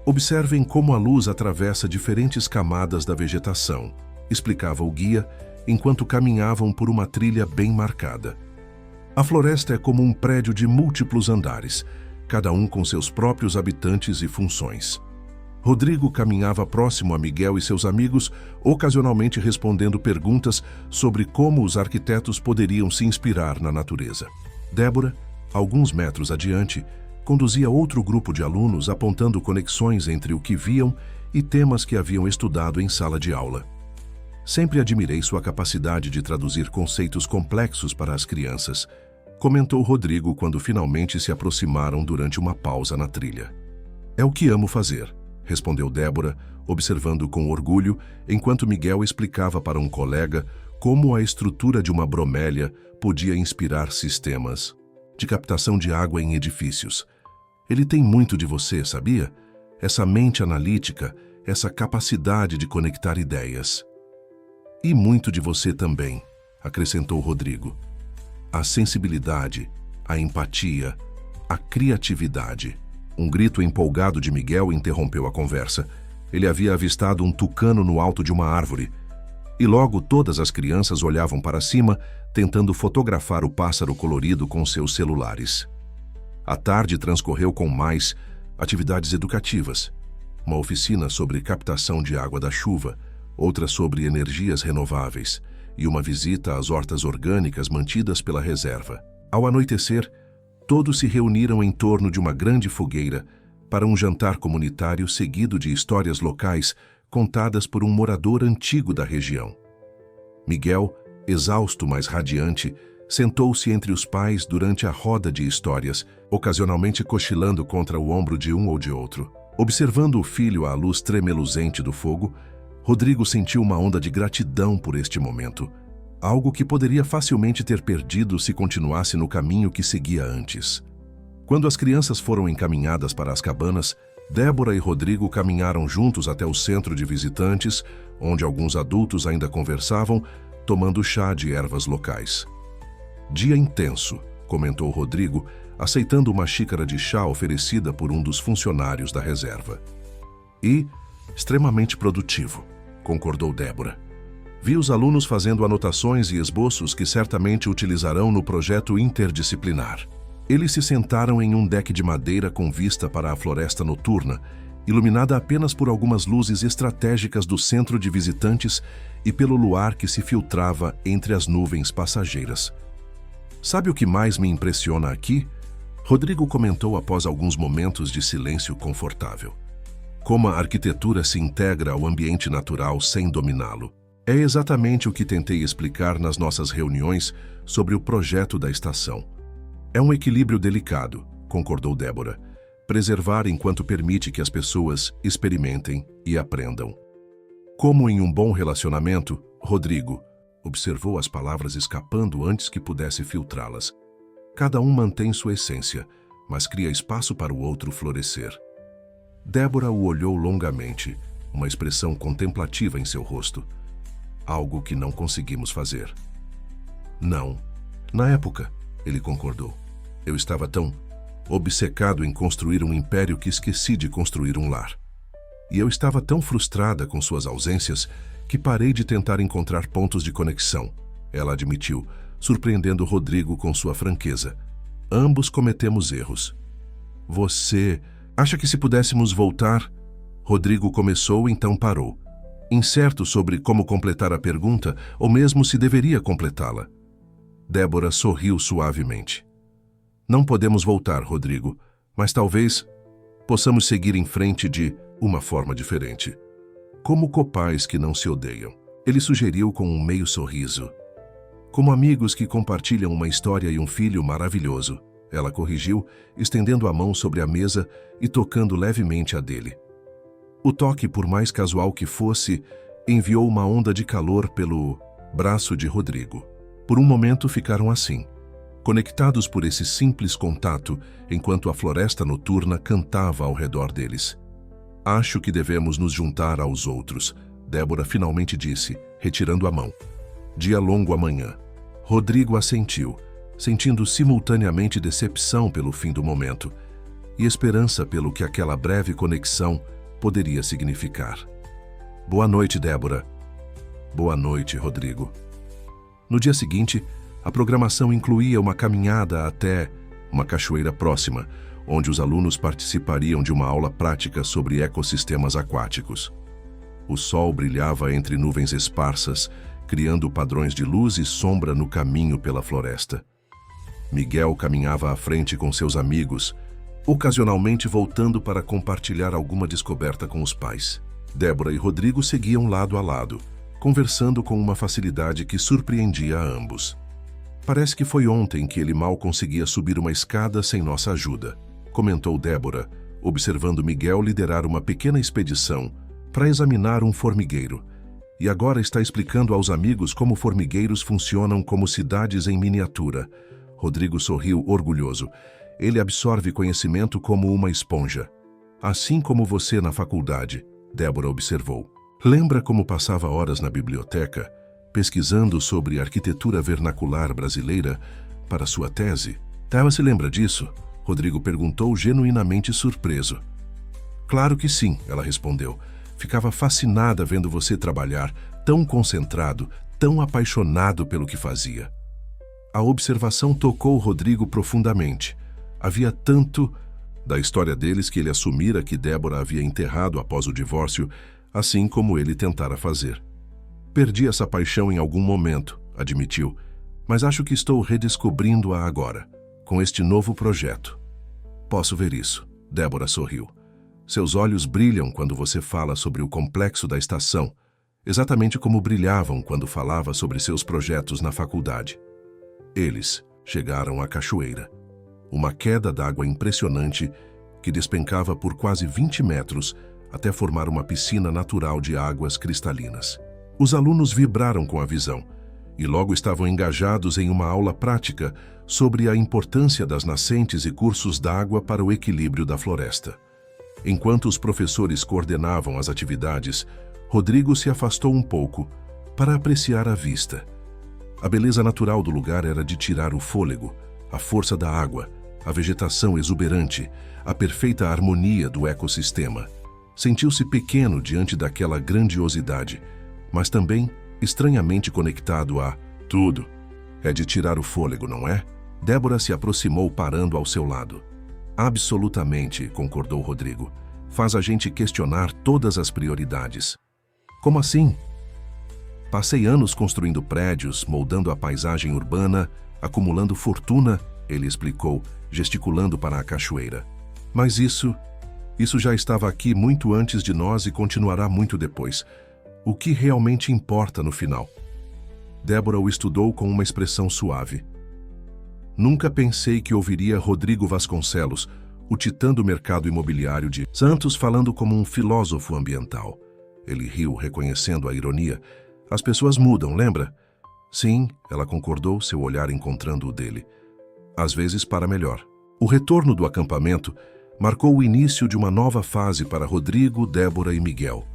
Observem como a luz atravessa diferentes camadas da vegetação, explicava o guia, enquanto caminhavam por uma trilha bem marcada. A floresta é como um prédio de múltiplos andares, cada um com seus próprios habitantes e funções. Rodrigo caminhava próximo a Miguel e seus amigos, ocasionalmente respondendo perguntas sobre como os arquitetos poderiam se inspirar na natureza. Débora, alguns metros adiante, conduzia outro grupo de alunos apontando conexões entre o que viam e temas que haviam estudado em sala de aula. Sempre admirei sua capacidade de traduzir conceitos complexos para as crianças, comentou Rodrigo quando finalmente se aproximaram durante uma pausa na trilha. É o que amo fazer, respondeu Débora, observando com orgulho, enquanto Miguel explicava para um colega como a estrutura de uma bromélia podia inspirar sistemas de captação de água em edifícios. Ele tem muito de você, sabia? Essa mente analítica, essa capacidade de conectar ideias. E muito de você também, acrescentou Rodrigo. A sensibilidade, a empatia, a criatividade. Um grito empolgado de Miguel interrompeu a conversa. Ele havia avistado um tucano no alto de uma árvore. E logo todas as crianças olhavam para cima, tentando fotografar o pássaro colorido com seus celulares. A tarde transcorreu com mais atividades educativas. Uma oficina sobre captação de água da chuva, outra sobre energias renováveis e uma visita às hortas orgânicas mantidas pela reserva. Ao anoitecer, todos se reuniram em torno de uma grande fogueira para um jantar comunitário seguido de histórias locais contadas por um morador antigo da região. Miguel, exausto mas radiante, sentou-se entre os pais durante a roda de histórias, ocasionalmente cochilando contra o ombro de um ou de outro. Observando o filho à luz tremeluzente do fogo, Rodrigo sentiu uma onda de gratidão por este momento, algo que poderia facilmente ter perdido se continuasse no caminho que seguia antes. Quando as crianças foram encaminhadas para as cabanas, Débora e Rodrigo caminharam juntos até o centro de visitantes, onde alguns adultos ainda conversavam, tomando chá de ervas locais. Dia intenso, comentou Rodrigo, aceitando uma xícara de chá oferecida por um dos funcionários da reserva. E extremamente produtivo, concordou Débora. Vi os alunos fazendo anotações e esboços que certamente utilizarão no projeto interdisciplinar. Eles se sentaram em um deck de madeira com vista para a floresta noturna, iluminada apenas por algumas luzes estratégicas do centro de visitantes e pelo luar que se filtrava entre as nuvens passageiras. Sabe o que mais me impressiona aqui? Rodrigo comentou após alguns momentos de silêncio confortável. Como a arquitetura se integra ao ambiente natural sem dominá-lo. É exatamente o que tentei explicar nas nossas reuniões sobre o projeto da estação. É um equilíbrio delicado, concordou Débora. Preservar enquanto permite que as pessoas experimentem e aprendam. Como em um bom relacionamento, Rodrigo observou as palavras escapando antes que pudesse filtrá-las. Cada um mantém sua essência, mas cria espaço para o outro florescer. Débora o olhou longamente, uma expressão contemplativa em seu rosto. Algo que não conseguimos fazer. Não. Na época, ele concordou. Eu estava tão obcecado em construir um império que esqueci de construir um lar. E eu estava tão frustrada com suas ausências que parei de tentar encontrar pontos de conexão, ela admitiu, surpreendendo Rodrigo com sua franqueza. Ambos cometemos erros. Você acha que se pudéssemos voltar? Rodrigo começou, então parou, incerto sobre como completar a pergunta ou mesmo se deveria completá-la. Débora sorriu suavemente. Não podemos voltar, Rodrigo, mas talvez possamos seguir em frente de uma forma diferente. Como copais que não se odeiam. Ele sugeriu com um meio sorriso. Como amigos que compartilham uma história e um filho maravilhoso. Ela corrigiu, estendendo a mão sobre a mesa e tocando levemente a dele. O toque, por mais casual que fosse, enviou uma onda de calor pelo braço de Rodrigo. Por um momento ficaram assim, conectados por esse simples contato, enquanto a floresta noturna cantava ao redor deles. Acho que devemos nos juntar aos outros, Débora finalmente disse, retirando a mão. Dia longo amanhã. Rodrigo assentiu, sentindo simultaneamente decepção pelo fim do momento e esperança pelo que aquela breve conexão poderia significar. Boa noite, Débora. Boa noite, Rodrigo. No dia seguinte, a programação incluía uma caminhada até uma cachoeira próxima, onde os alunos participariam de uma aula prática sobre ecossistemas aquáticos. O sol brilhava entre nuvens esparsas, criando padrões de luz e sombra no caminho pela floresta. Miguel caminhava à frente com seus amigos, ocasionalmente voltando para compartilhar alguma descoberta com os pais. Débora e Rodrigo seguiam lado a lado, conversando com uma facilidade que surpreendia a ambos. Parece que foi ontem que ele mal conseguia subir uma escada sem nossa ajuda, comentou Débora, observando Miguel liderar uma pequena expedição para examinar um formigueiro. E agora está explicando aos amigos como formigueiros funcionam como cidades em miniatura. Rodrigo sorriu orgulhoso. Ele absorve conhecimento como uma esponja. Assim como você na faculdade, Débora observou. Lembra como passava horas na biblioteca, pesquisando sobre arquitetura vernacular brasileira para sua tese? Débora se lembra disso? Rodrigo perguntou genuinamente surpreso. Claro que sim, ela respondeu. Ficava fascinada vendo você trabalhar, tão concentrado, tão apaixonado pelo que fazia. A observação tocou Rodrigo profundamente. Havia tanto da história deles que ele assumira que Débora havia enterrado após o divórcio, assim como ele tentara fazer. Perdi essa paixão em algum momento, admitiu, mas acho que estou redescobrindo-a agora, com este novo projeto. Posso ver isso, Débora sorriu. Seus olhos brilham quando você fala sobre o complexo da estação, exatamente como brilhavam quando falava sobre seus projetos na faculdade. Eles chegaram à cachoeira. Uma queda d'água impressionante que despencava por quase 20 metros até formar uma piscina natural de águas cristalinas. Os alunos vibraram com a visão e logo estavam engajados em uma aula prática sobre a importância das nascentes e cursos d'água para o equilíbrio da floresta. Enquanto os professores coordenavam as atividades, Rodrigo se afastou um pouco para apreciar a vista. A beleza natural do lugar era de tirar o fôlego, a força da água, a vegetação exuberante, a perfeita harmonia do ecossistema. Sentiu-se pequeno diante daquela grandiosidade, mas também estranhamente conectado a tudo. É de tirar o fôlego, não é? Débora se aproximou parando ao seu lado. Absolutamente, concordou Rodrigo. Faz a gente questionar todas as prioridades. Como assim? Passei anos construindo prédios, moldando a paisagem urbana, acumulando fortuna, ele explicou, gesticulando para a cachoeira. Mas isso já estava aqui muito antes de nós e continuará muito depois. O que realmente importa no final? Débora o estudou com uma expressão suave. Nunca pensei que ouviria Rodrigo Vasconcelos, o titã do mercado imobiliário de Santos, falando como um filósofo ambiental. Ele riu, reconhecendo a ironia. As pessoas mudam, lembra? Sim, ela concordou, seu olhar encontrando o dele. Às vezes para melhor. O retorno do acampamento marcou o início de uma nova fase para Rodrigo, Débora e Miguel.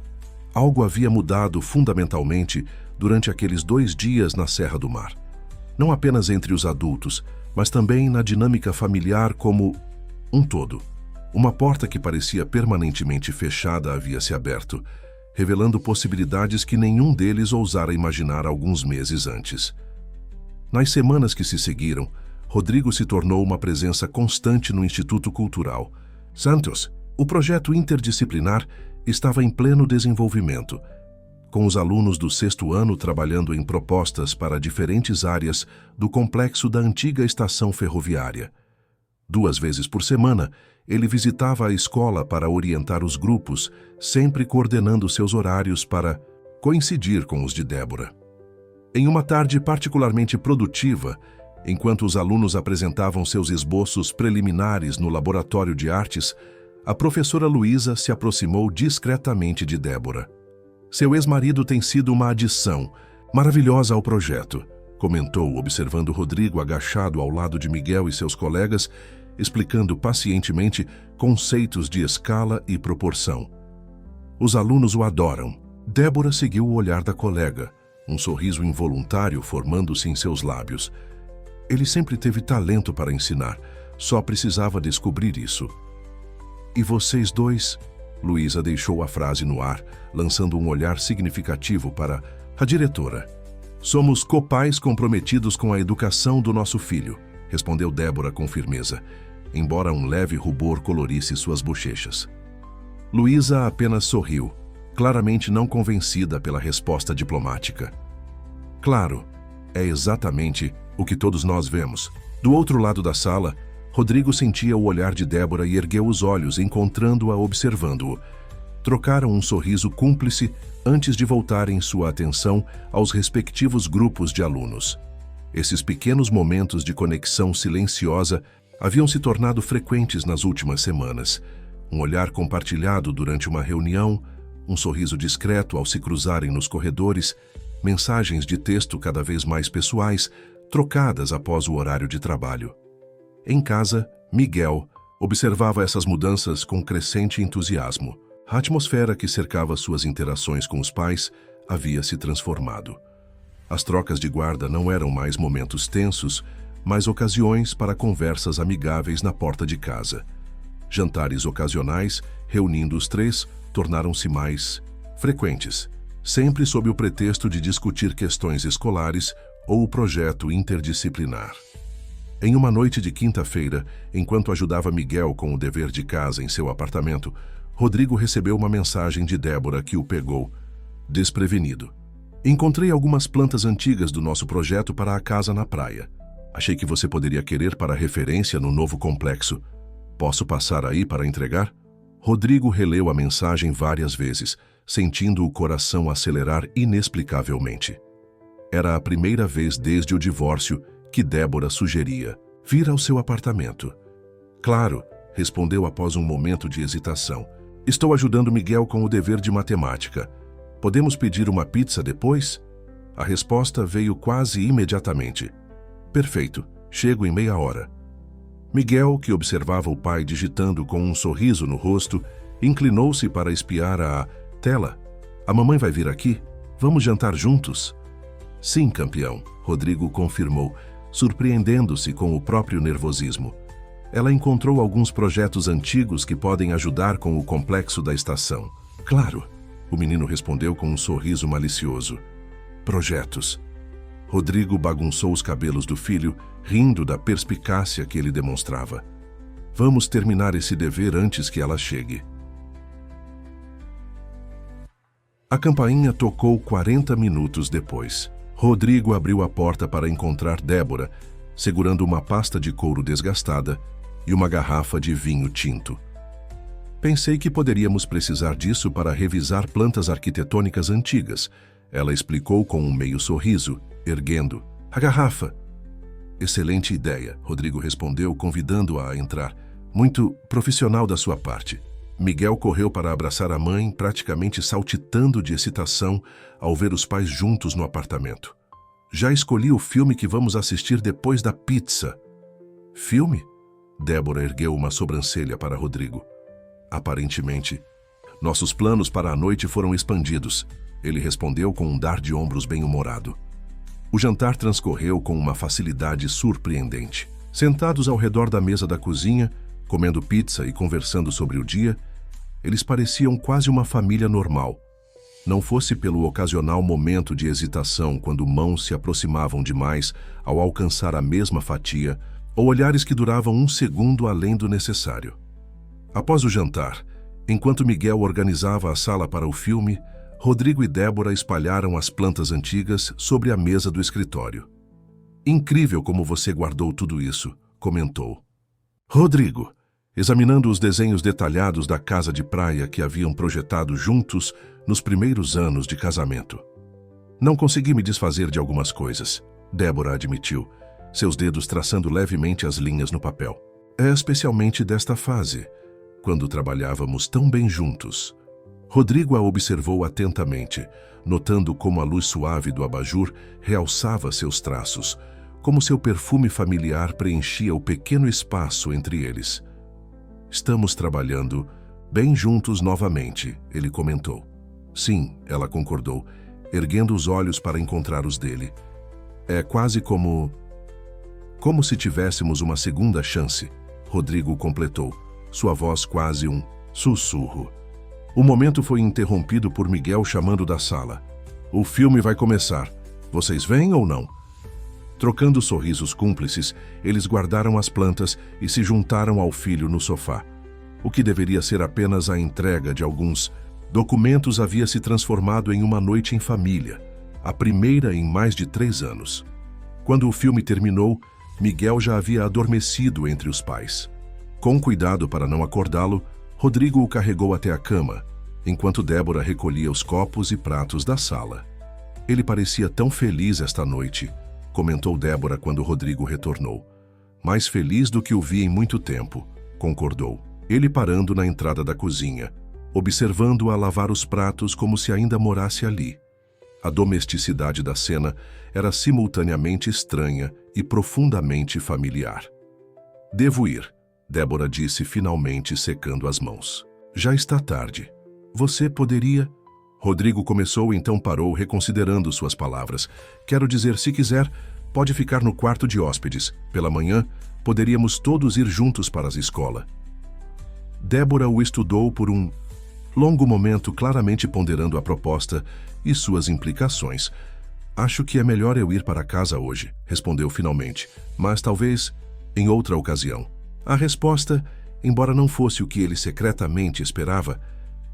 Algo havia mudado fundamentalmente durante aqueles 2 dias na Serra do Mar. Não apenas entre os adultos, mas também na dinâmica familiar como um todo. Uma porta que parecia permanentemente fechada havia se aberto, revelando possibilidades que nenhum deles ousara imaginar alguns meses antes. Nas semanas que se seguiram, Rodrigo se tornou uma presença constante no Instituto Cultural. Santos, o projeto interdisciplinar estava em pleno desenvolvimento, com os alunos do 6º ano trabalhando em propostas para diferentes áreas do complexo da antiga estação ferroviária. 2 vezes por semana, ele visitava a escola para orientar os grupos, sempre coordenando seus horários para coincidir com os de Débora. Em uma tarde particularmente produtiva, enquanto os alunos apresentavam seus esboços preliminares no laboratório de artes, a professora Luísa se aproximou discretamente de Débora. Seu ex-marido tem sido uma adição maravilhosa ao projeto, comentou, observando Rodrigo agachado ao lado de Miguel e seus colegas, explicando pacientemente conceitos de escala e proporção. Os alunos o adoram. Débora seguiu o olhar da colega, um sorriso involuntário formando-se em seus lábios. Ele sempre teve talento para ensinar, só precisava descobrir isso. E vocês dois? Luísa deixou a frase no ar, lançando um olhar significativo para a diretora. Somos copais comprometidos com a educação do nosso filho, respondeu Débora com firmeza, embora um leve rubor colorisse suas bochechas. Luísa apenas sorriu, claramente não convencida pela resposta diplomática. Claro, é exatamente o que todos nós vemos. Do outro lado da sala, Rodrigo sentia o olhar de Débora e ergueu os olhos, encontrando-a observando-o. Trocaram um sorriso cúmplice antes de voltarem sua atenção aos respectivos grupos de alunos. Esses pequenos momentos de conexão silenciosa haviam se tornado frequentes nas últimas semanas. Um olhar compartilhado durante uma reunião, um sorriso discreto ao se cruzarem nos corredores, mensagens de texto cada vez mais pessoais, trocadas após o horário de trabalho. Em casa, Miguel observava essas mudanças com crescente entusiasmo. A atmosfera que cercava suas interações com os pais havia se transformado. As trocas de guarda não eram mais momentos tensos, mas ocasiões para conversas amigáveis na porta de casa. Jantares ocasionais, reunindo os três, tornaram-se mais frequentes, sempre sob o pretexto de discutir questões escolares ou o projeto interdisciplinar. Em uma noite de quinta-feira, enquanto ajudava Miguel com o dever de casa em seu apartamento, Rodrigo recebeu uma mensagem de Débora que o pegou desprevenido. Encontrei algumas plantas antigas do nosso projeto para a casa na praia. Achei que você poderia querer para referência no novo complexo. Posso passar aí para entregar? Rodrigo releu a mensagem várias vezes, sentindo o coração acelerar inexplicavelmente. Era a primeira vez desde o divórcio que Débora sugeria vir ao seu apartamento. Claro, respondeu após um momento de hesitação. Estou ajudando Miguel com o dever de matemática. Podemos pedir uma pizza depois? A resposta veio quase imediatamente. Perfeito, chego em meia hora. Miguel, que observava o pai digitando com um sorriso no rosto, inclinou-se para espiar a tela. A mamãe vai vir aqui? Vamos jantar juntos? Sim, campeão, Rodrigo confirmou, surpreendendo-se com o próprio nervosismo. Ela encontrou alguns projetos antigos que podem ajudar com o complexo da estação. Claro, o menino respondeu com um sorriso malicioso. Projetos. Rodrigo bagunçou os cabelos do filho, rindo da perspicácia que ele demonstrava. Vamos terminar esse dever antes que ela chegue. A campainha tocou 40 minutos depois. Rodrigo abriu a porta para encontrar Débora, segurando uma pasta de couro desgastada e uma garrafa de vinho tinto. Pensei que poderíamos precisar disso para revisar plantas arquitetônicas antigas, ela explicou com um meio sorriso, erguendo a garrafa. Excelente ideia, Rodrigo respondeu, convidando-a a entrar. Muito profissional da sua parte. Miguel correu para abraçar a mãe, praticamente saltitando de excitação ao ver os pais juntos no apartamento. Já escolhi o filme que vamos assistir depois da pizza. Filme? Débora ergueu uma sobrancelha para Rodrigo. Aparentemente, nossos planos para a noite foram expandidos, ele respondeu com um dar de ombros bem-humorado. O jantar transcorreu com uma facilidade surpreendente. Sentados ao redor da mesa da cozinha, comendo pizza e conversando sobre o dia, eles pareciam quase uma família normal. Não fosse pelo ocasional momento de hesitação quando mãos se aproximavam demais ao alcançar a mesma fatia, ou olhares que duravam um segundo além do necessário. Após o jantar, enquanto Miguel organizava a sala para o filme, Rodrigo e Débora espalharam as plantas antigas sobre a mesa do escritório. Incrível como você guardou tudo isso, comentou. Rodrigo, examinando os desenhos detalhados da casa de praia que haviam projetado juntos nos primeiros anos de casamento. Não consegui me desfazer de algumas coisas, Débora admitiu, seus dedos traçando levemente as linhas no papel. É especialmente desta fase, quando trabalhávamos tão bem juntos. Rodrigo a observou atentamente, notando como a luz suave do abajur realçava seus traços, como seu perfume familiar preenchia o pequeno espaço entre eles. Estamos trabalhando bem juntos novamente, ele comentou. Sim, ela concordou, erguendo os olhos para encontrar os dele. É quase como se tivéssemos uma segunda chance, Rodrigo completou, sua voz quase um sussurro. O momento foi interrompido por Miguel chamando da sala. O filme vai começar. Vocês vêm ou não? Trocando sorrisos cúmplices, eles guardaram as plantas e se juntaram ao filho no sofá. O que deveria ser apenas a entrega de alguns documentos havia se transformado em uma noite em família, a primeira em mais de 3 anos. Quando o filme terminou, Miguel já havia adormecido entre os pais. Com cuidado para não acordá-lo, Rodrigo o carregou até a cama, enquanto Débora recolhia os copos e pratos da sala. Ele parecia tão feliz esta noite, comentou Débora quando Rodrigo retornou. Mais feliz do que o vi em muito tempo, concordou, ele parando na entrada da cozinha, observando-a lavar os pratos como se ainda morasse ali. A domesticidade da cena era simultaneamente estranha e profundamente familiar. Devo ir, Débora disse finalmente secando as mãos. Já está tarde. Você poderia... Rodrigo começou, então parou, reconsiderando suas palavras. Quero dizer, se quiser, pode ficar no quarto de hóspedes. Pela manhã, poderíamos todos ir juntos para a escola. Débora o estudou por um longo momento, claramente ponderando a proposta e suas implicações. Acho que é melhor eu ir para casa hoje, respondeu finalmente, mas talvez em outra ocasião. A resposta, embora não fosse o que ele secretamente esperava,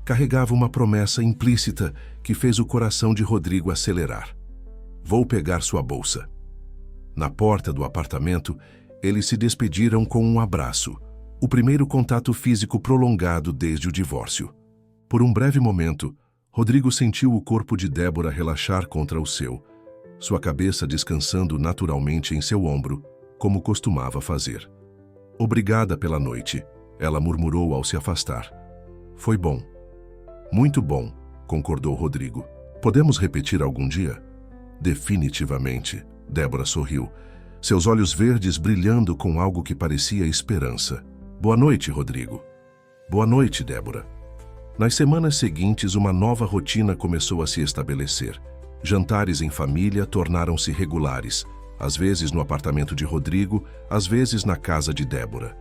carregava uma promessa implícita que fez o coração de Rodrigo acelerar. Vou pegar sua bolsa. Na porta do apartamento, eles se despediram com um abraço, o primeiro contato físico prolongado desde o divórcio. Por um breve momento, Rodrigo sentiu o corpo de Débora relaxar contra o seu, sua cabeça descansando naturalmente em seu ombro, como costumava fazer. Obrigada pela noite, ela murmurou ao se afastar. Foi bom. Muito bom, concordou Rodrigo. Podemos repetir algum dia? Definitivamente, Débora sorriu, seus olhos verdes brilhando com algo que parecia esperança. Boa noite, Rodrigo. Boa noite, Débora. Nas semanas seguintes, uma nova rotina começou a se estabelecer. Jantares em família tornaram-se regulares, às vezes no apartamento de Rodrigo, às vezes na casa de Débora.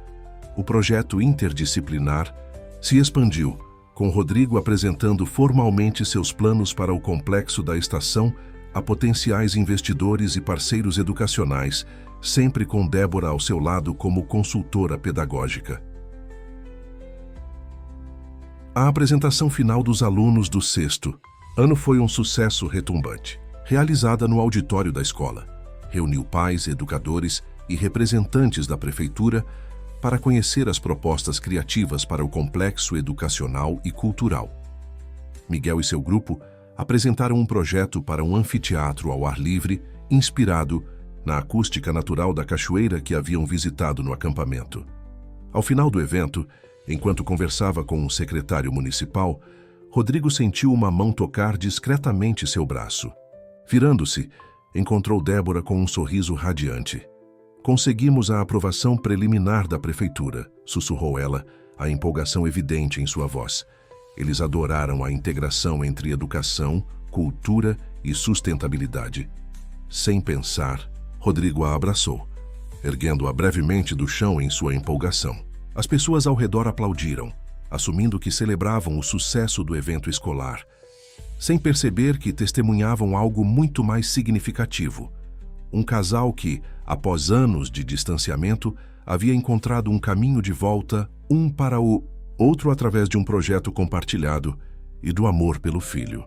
O projeto interdisciplinar se expandiu, com Rodrigo apresentando formalmente seus planos para o complexo da estação a potenciais investidores e parceiros educacionais, sempre com Débora ao seu lado como consultora pedagógica. A apresentação final dos alunos do 6º ano foi um sucesso retumbante, realizada no auditório da escola. Reuniu pais, educadores e representantes da prefeitura para conhecer as propostas criativas para o complexo educacional e cultural. Miguel e seu grupo apresentaram um projeto para um anfiteatro ao ar livre, inspirado na acústica natural da cachoeira que haviam visitado no acampamento. Ao final do evento, enquanto conversava com o secretário municipal, Rodrigo sentiu uma mão tocar discretamente seu braço. Virando-se, encontrou Débora com um sorriso radiante. Conseguimos a aprovação preliminar da prefeitura, sussurrou ela, a empolgação evidente em sua voz. Eles adoraram a integração entre educação, cultura e sustentabilidade. Sem pensar, Rodrigo a abraçou, erguendo-a brevemente do chão em sua empolgação. As pessoas ao redor aplaudiram, assumindo que celebravam o sucesso do evento escolar, sem perceber que testemunhavam algo muito mais significativo. Um casal que, após anos de distanciamento, havia encontrado um caminho de volta, um para o outro através de um projeto compartilhado e do amor pelo filho.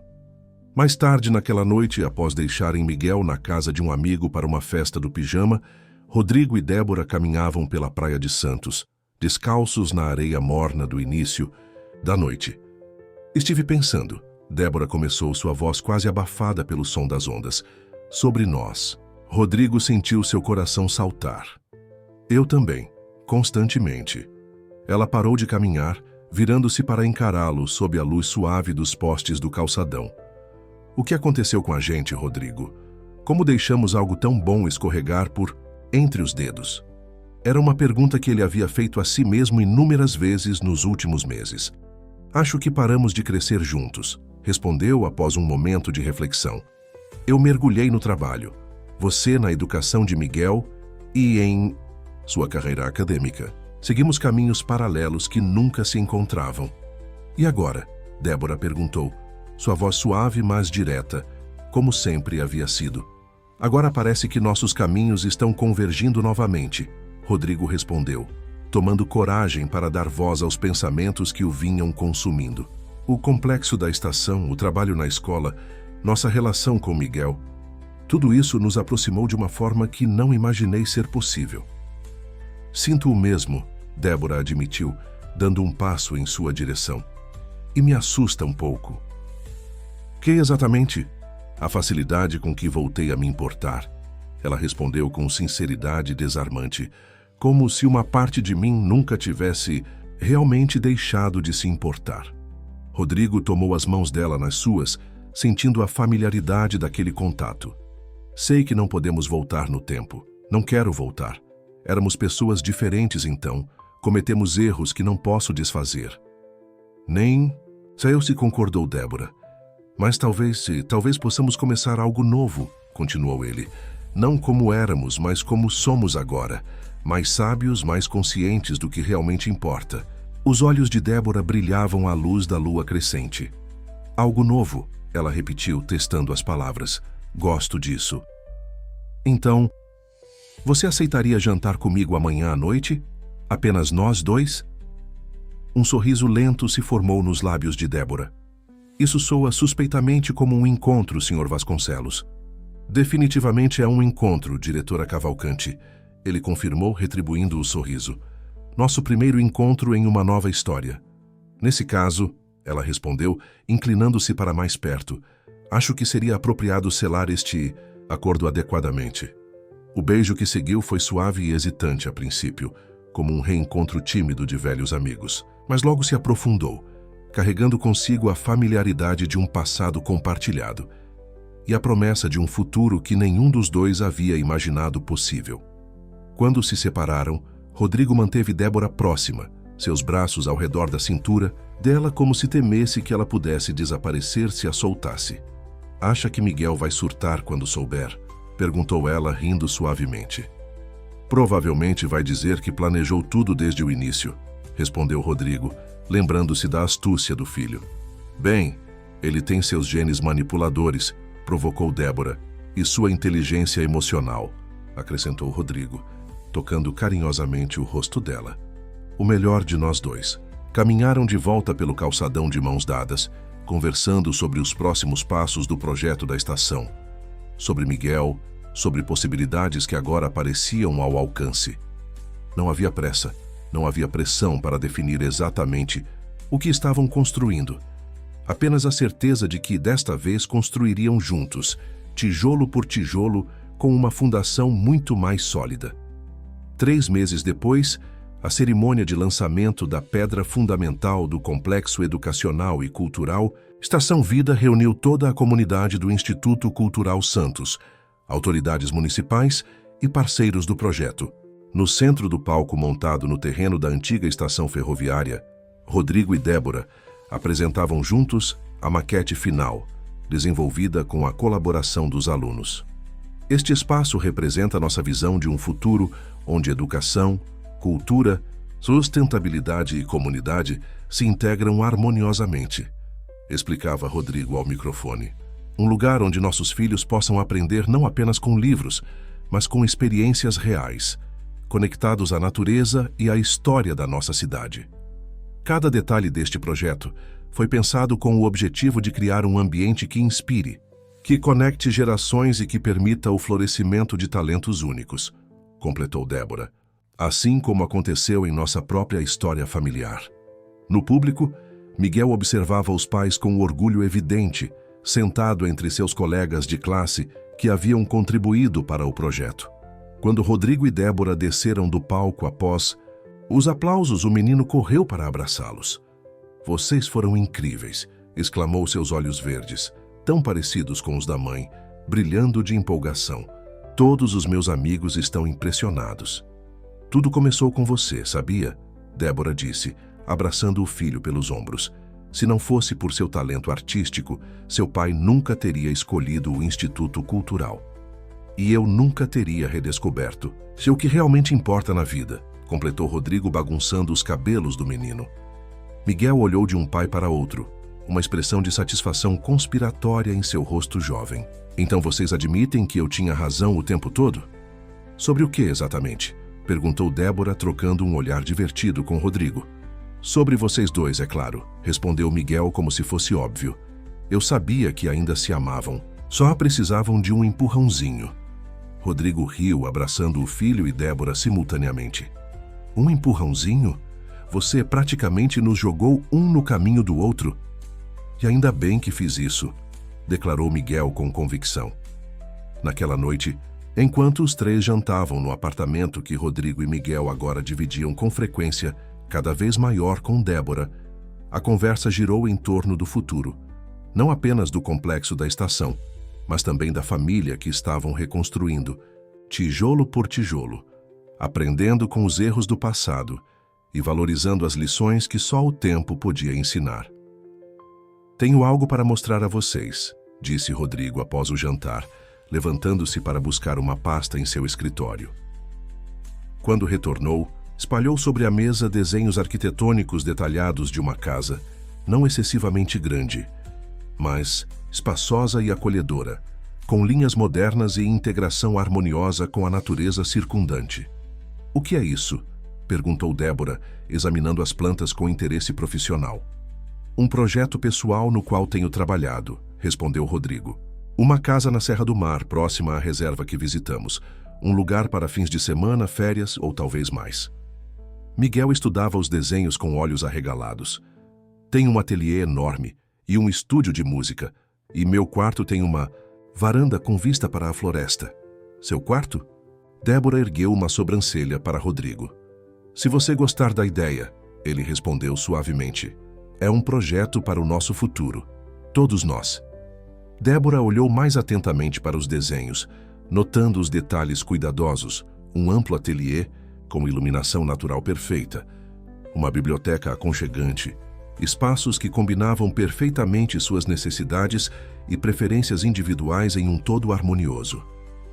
Mais tarde naquela noite, após deixarem Miguel na casa de um amigo para uma festa do pijama, Rodrigo e Débora caminhavam pela Praia de Santos, descalços na areia morna do início da noite. Estive pensando, Débora começou, sua voz quase abafada pelo som das ondas. Sobre nós. Rodrigo sentiu seu coração saltar. Eu também, constantemente. Ela parou de caminhar, virando-se para encará-lo sob a luz suave dos postes do calçadão. O que aconteceu com a gente, Rodrigo? Como deixamos algo tão bom escorregar por entre os dedos? Era uma pergunta que ele havia feito a si mesmo inúmeras vezes nos últimos meses. Acho que paramos de crescer juntos, respondeu após um momento de reflexão. Eu mergulhei no trabalho, você na educação de Miguel e em sua carreira acadêmica. Seguimos caminhos paralelos que nunca se encontravam. E agora? Débora perguntou, sua voz suave, mas direta, como sempre havia sido. Agora parece que nossos caminhos estão convergindo novamente, Rodrigo respondeu, tomando coragem para dar voz aos pensamentos que o vinham consumindo. O complexo da estação, o trabalho na escola, nossa relação com Miguel, tudo isso nos aproximou de uma forma que não imaginei ser possível. Sinto o mesmo, Débora admitiu, dando um passo em sua direção. E me assusta um pouco. Que exatamente? A facilidade com que voltei a me importar. Ela respondeu com sinceridade desarmante, como se uma parte de mim nunca tivesse realmente deixado de se importar. Rodrigo tomou as mãos dela nas suas, sentindo a familiaridade daquele contato. Sei que não podemos voltar no tempo. Não quero voltar. Éramos pessoas diferentes então. Cometemos erros que não posso desfazer. Nem... se concordou Débora. Mas talvez possamos começar algo novo, continuou ele. Não como éramos, mas como somos agora. Mais sábios, mais conscientes do que realmente importa. Os olhos de Débora brilhavam à luz da lua crescente. Algo novo, ela repetiu, testando as palavras. Gosto disso. Então, você aceitaria jantar comigo amanhã à noite? Apenas nós dois? Um sorriso lento se formou nos lábios de Débora. Isso soa suspeitamente como um encontro, Sr. Vasconcelos. Definitivamente é um encontro, diretora Cavalcante. Ele confirmou, retribuindo o sorriso. Nosso primeiro encontro em uma nova história. Nesse caso, ela respondeu, inclinando-se para mais perto. Acho que seria apropriado selar este acordo adequadamente. O beijo que seguiu foi suave e hesitante a princípio, como um reencontro tímido de velhos amigos, mas logo se aprofundou, carregando consigo a familiaridade de um passado compartilhado e a promessa de um futuro que nenhum dos dois havia imaginado possível. Quando se separaram, Rodrigo manteve Débora próxima, seus braços ao redor da cintura dela como se temesse que ela pudesse desaparecer se a soltasse. Acha que Miguel vai surtar quando souber? Perguntou ela, rindo suavemente. Provavelmente vai dizer que planejou tudo desde o início, respondeu Rodrigo, lembrando-se da astúcia do filho. Bem, ele tem seus genes manipuladores, provocou Débora, e sua inteligência emocional, acrescentou Rodrigo, tocando carinhosamente o rosto dela. O melhor de nós dois. Caminharam de volta pelo calçadão de mãos dadas, conversando sobre os próximos passos do projeto da estação, sobre Miguel, sobre possibilidades que agora apareciam ao alcance. Não havia pressa, não havia pressão para definir exatamente o que estavam construindo. Apenas a certeza de que desta vez construiriam juntos, tijolo por tijolo, com uma fundação muito mais sólida. 3 meses depois, a cerimônia de lançamento da pedra fundamental do Complexo Educacional e Cultural, Estação Vida reuniu toda a comunidade do Instituto Cultural Santos, autoridades municipais e parceiros do projeto. No centro do palco montado no terreno da antiga estação ferroviária, Rodrigo e Débora apresentavam juntos a maquete final, desenvolvida com a colaboração dos alunos. Este espaço representa nossa visão de um futuro onde educação, cultura, sustentabilidade e comunidade se integram harmoniosamente, explicava Rodrigo ao microfone. Um lugar onde nossos filhos possam aprender não apenas com livros, mas com experiências reais, conectados à natureza e à história da nossa cidade. Cada detalhe deste projeto foi pensado com o objetivo de criar um ambiente que inspire, que conecte gerações e que permita o florescimento de talentos únicos, completou Débora. assim como aconteceu em nossa própria história familiar. No público, Miguel observava os pais com orgulho evidente, sentado entre seus colegas de classe que haviam contribuído para o projeto. Quando Rodrigo e Débora desceram do palco após os aplausos, o menino correu para abraçá-los. "Vocês foram incríveis", exclamou, seus olhos verdes, tão parecidos com os da mãe, brilhando de empolgação. "Todos os meus amigos estão impressionados." "Tudo começou com você, sabia?", Débora disse, abraçando o filho pelos ombros. "Se não fosse por seu talento artístico, seu pai nunca teria escolhido o Instituto Cultural. E eu nunca teria redescoberto o que realmente importa na vida", completou Rodrigo, bagunçando os cabelos do menino. Miguel olhou de um pai para outro, uma expressão de satisfação conspiratória em seu rosto jovem. "Então vocês admitem que eu tinha razão o tempo todo?" "Sobre o que exatamente?", perguntou Débora, trocando um olhar divertido com Rodrigo. "Sobre vocês dois, é claro", respondeu Miguel como se fosse óbvio. "Eu sabia que ainda se amavam, só precisavam de um empurrãozinho." Rodrigo riu, abraçando o filho e Débora simultaneamente. "Um empurrãozinho? Você praticamente nos jogou um no caminho do outro." "E ainda bem que fiz isso", declarou Miguel com convicção. Naquela noite, enquanto os três jantavam no apartamento que Rodrigo e Miguel agora dividiam com frequência cada vez maior com Débora, a conversa girou em torno do futuro, não apenas do complexo da estação, mas também da família que estavam reconstruindo, tijolo por tijolo, aprendendo com os erros do passado e valorizando as lições que só o tempo podia ensinar. "Tenho algo para mostrar a vocês", disse Rodrigo após o jantar, levantando-se para buscar uma pasta em seu escritório. Quando retornou, espalhou sobre a mesa desenhos arquitetônicos detalhados de uma casa, não excessivamente grande, mas espaçosa e acolhedora, com linhas modernas e integração harmoniosa com a natureza circundante. "O que é isso?", perguntou Débora, examinando as plantas com interesse profissional. "Um projeto pessoal no qual tenho trabalhado", respondeu Rodrigo. "Uma casa na Serra do Mar, próxima à reserva que visitamos. Um lugar para fins de semana, férias ou talvez mais." Miguel estudava os desenhos com olhos arregalados. "Tenho um ateliê enorme e um estúdio de música, e meu quarto tem uma varanda com vista para a floresta." "Seu quarto?", Débora ergueu uma sobrancelha para Rodrigo. "Se você gostar da ideia", ele respondeu suavemente, "é um projeto para o nosso futuro. Todos nós." Débora olhou mais atentamente para os desenhos, notando os detalhes cuidadosos, um amplo ateliê com iluminação natural perfeita, uma biblioteca aconchegante, espaços que combinavam perfeitamente suas necessidades e preferências individuais em um todo harmonioso.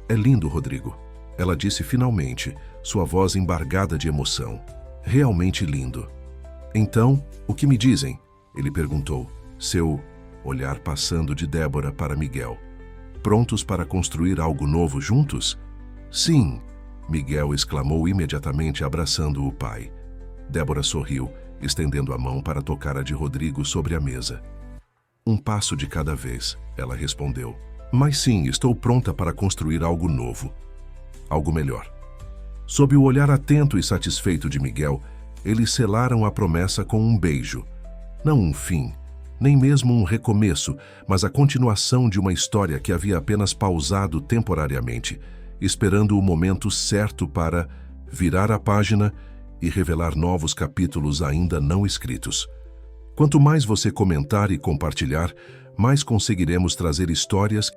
"É lindo, Rodrigo", ela disse finalmente, sua voz embargada de emoção. "Realmente lindo." "Então, o que me dizem?", ele perguntou, seu olhar passando de Débora para Miguel. "Prontos para construir algo novo juntos?" "Sim", Miguel exclamou imediatamente, abraçando o pai. Débora sorriu, estendendo a mão para tocar a de Rodrigo sobre a mesa. "Um passo de cada vez", ela respondeu. "Mas sim, estou pronta para construir algo novo. Algo melhor." Sob o olhar atento e satisfeito de Miguel, eles selaram a promessa com um beijo. Não um fim, nem mesmo um recomeço, mas a continuação de uma história que havia apenas pausado temporariamente, esperando o momento certo para virar a página e revelar novos capítulos ainda não escritos. Quanto mais você comentar e compartilhar, mais conseguiremos trazer histórias